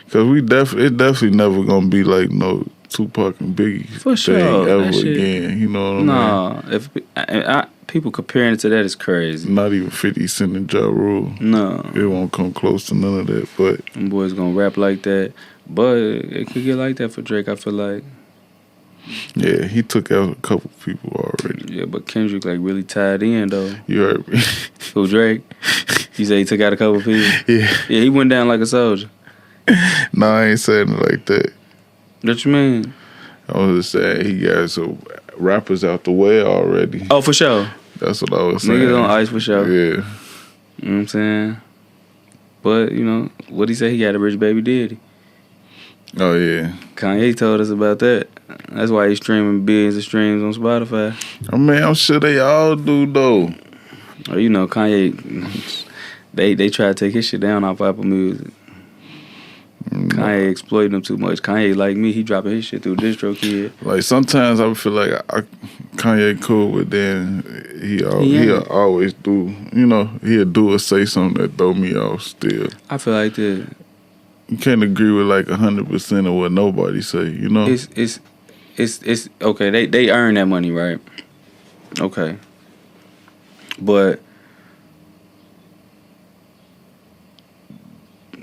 because it definitely never gonna be like no Tupac and Biggie For sure, thing ever that shit- again. You know what I mean? Nah, if people comparing it to that is crazy. Not even 50 Cent and Ja Rule. No, It won't come close to none of that. But them boys gonna rap like that, but it could get like that for Drake. I feel like, yeah, he took out a couple people already. yeah, but Kendrick like really tied in though. You heard me? Who Drake? You say he took out a couple people? Yeah. Yeah, he went down like a soldier. No, I ain't saying it like that. What you mean? I was just saying he got some rappers out the way already. Oh, for sure. That's what I was saying. Niggas on ice for sure. Yeah. You know what I'm saying? But, you know, what he say? He got a rich baby daddy. Oh, yeah. Kanye told us about that. That's why he's streaming billions of streams on Spotify. I mean, I'm sure they all do, though. Or, you know, Kanye, they try to take his shit down off Apple Music. Kanye exploiting them too much. Kanye, like me, he dropping his shit through DistroKid. Like, sometimes I feel like Kanye cool, but then he'll always do, he'll do or say something that throw me off still. I feel like this. You can't agree with like 100% of what nobody say, you know? It's okay. They earn that money, right? Okay, but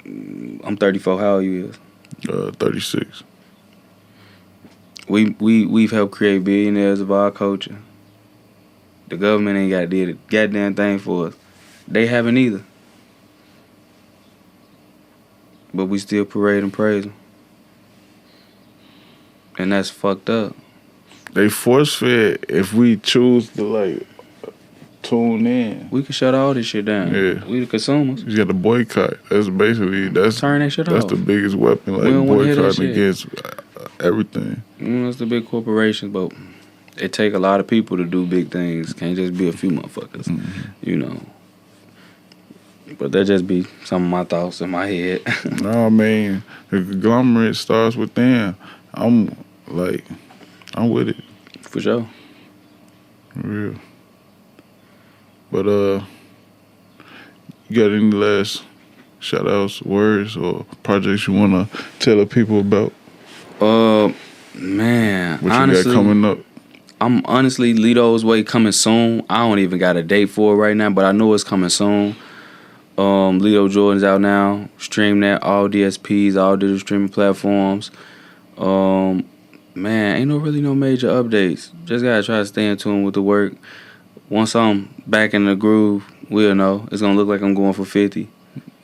I'm 34. How old you is? 36. We've helped create billionaires of our culture. The government ain't got did a goddamn thing for us. They haven't either. But we still parade and praise them. And that's fucked up. They force fed if we choose to like tune in. We can shut all this shit down. Yeah. We the consumers. You got to boycott. That's basically Turn that shit that's off. the biggest weapon. We don't Like wanna hear that boycotting shit. against everything. It's the big corporations, but it take a lot of people to do big things. Can't just be a few motherfuckers, you know. But that just be some of my thoughts in my head. No, I mean the conglomerate starts within. I'm with it. For sure. For real. But you got any last shout outs, words, or projects you wanna tell the people about? Man, What honestly, you got coming up? I'm honestly Lito's Way coming soon. I don't even got a date for it right now, but I know it's coming soon. Lito Jordan's out now. Stream that all DSPs, all digital streaming platforms. Man, ain't really no major updates. Just gotta try to stay in tune with the work. Once I'm back in the groove, we'll know. It's gonna look like I'm going for 50.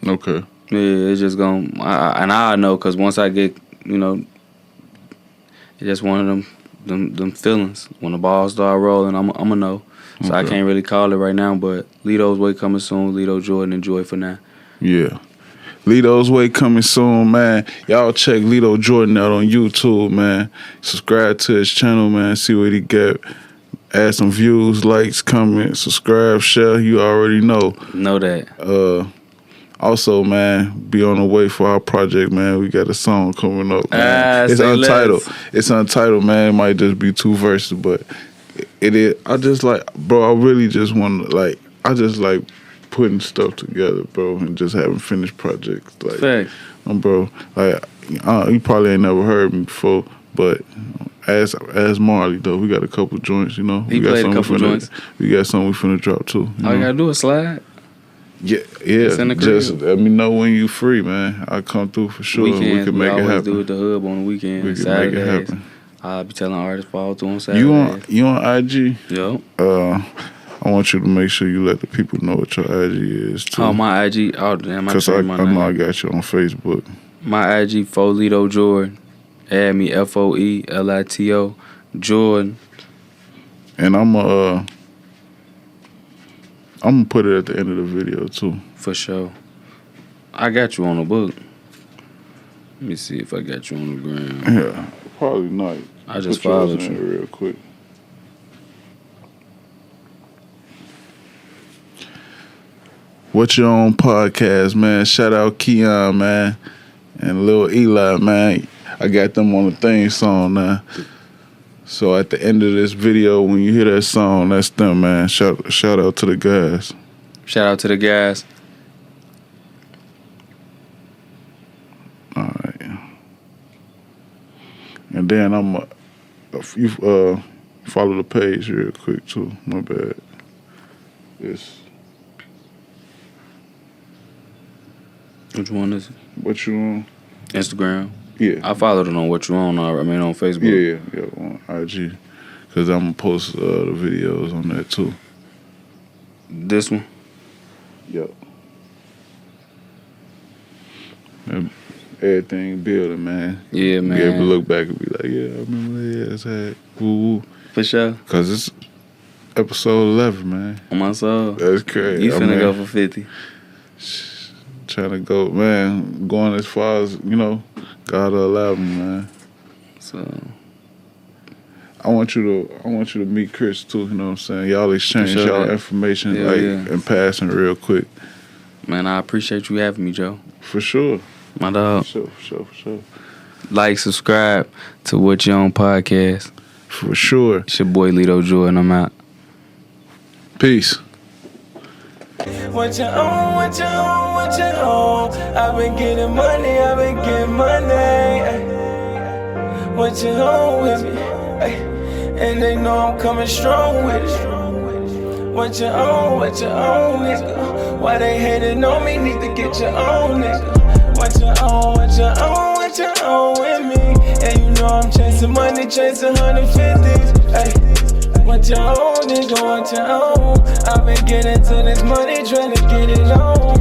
Okay. Yeah, it's just gonna, and I know, cause once I get, it's just one of them feelings. When the balls start rolling, I'm gonna know. So I Okay. can't really call it right now, but Lito's Way coming soon. Lito Jordan, enjoy for now. Yeah. Lito's Way coming soon, man. Y'all check Lito Jordan out on YouTube, man. Subscribe to his channel, man. See what he got. Add some views, likes, comments, subscribe, share. You already know. Know that. Also, man, be on the way for our project, man. We got a song coming up, man. It's untitled. It's untitled, man. It might just be 2 verses, but it is. I just like, bro. I really just want to like. I just like putting stuff together, bro, and just having finished projects. Like, Fact. Bro, like you probably ain't never heard me before, but as Marley though, we got a couple joints. You know, He we got played a couple joints. We got something we finna drop too. All you gotta do is slide. Yeah. in the crib. Just let me know when you free, man. I'll come through for sure. Weekends, we can make it happen. do it the hub on the weekend. We can Saturdays. make it happen. I'll be telling artists follow through on Saturdays. You on IG? Yo. I want you to make sure you let the people know what your IG is too. Oh, my IG. Oh, damn. Because I know I got you on Facebook. My IG, Lito Jordan. Add me, FOELITO Jordan. And I'm gonna put it at the end of the video too. For sure. I got you on the book. Let me see if I got you on the ground. Yeah, probably not. I just followed you real quick. What You On podcast, man. Shout out Keon, man, and Lil Eli, man. I got them on the theme song now. So at the end of this video, when you hear that song, that's them, man. Shout out to the guys. Shout out to the guys. All right. And then you follow the page real quick too. My bad. Which one is it? What You On? Instagram. Yeah. I followed it on What You On. I mean on Facebook. Yeah, on IG. Because I'm going to post the videos on that too. This one? Yep. And everything building, man. Yeah, man. Be able to look back and be like, yeah, I remember that. It's had woo. For sure. Because it's episode 11, man. On my soul. That's crazy. You finna go for 50. Trying to go, man. Going as far as, God will allow me, man. So I want you to meet Chris too, you know what I'm saying? Y'all exchange y'all information and passing real quick. Man, I appreciate you having me, Joe. For sure. My dog. For sure. Like, subscribe to What You On podcast. For sure. It's your boy Lito Jordan. I'm out. Peace. What you on, what you on, what you on? I've been getting money, ay. What you on with me, ay? And they know I'm coming strong with it. What you on, nigga? Why they hating on me, need to get your own, nigga. What you on, what you on with me? And you know I'm chasing money, chasing 150s, ay. What you on, nigga, what you on? I've been getting to this money, trying to get it on.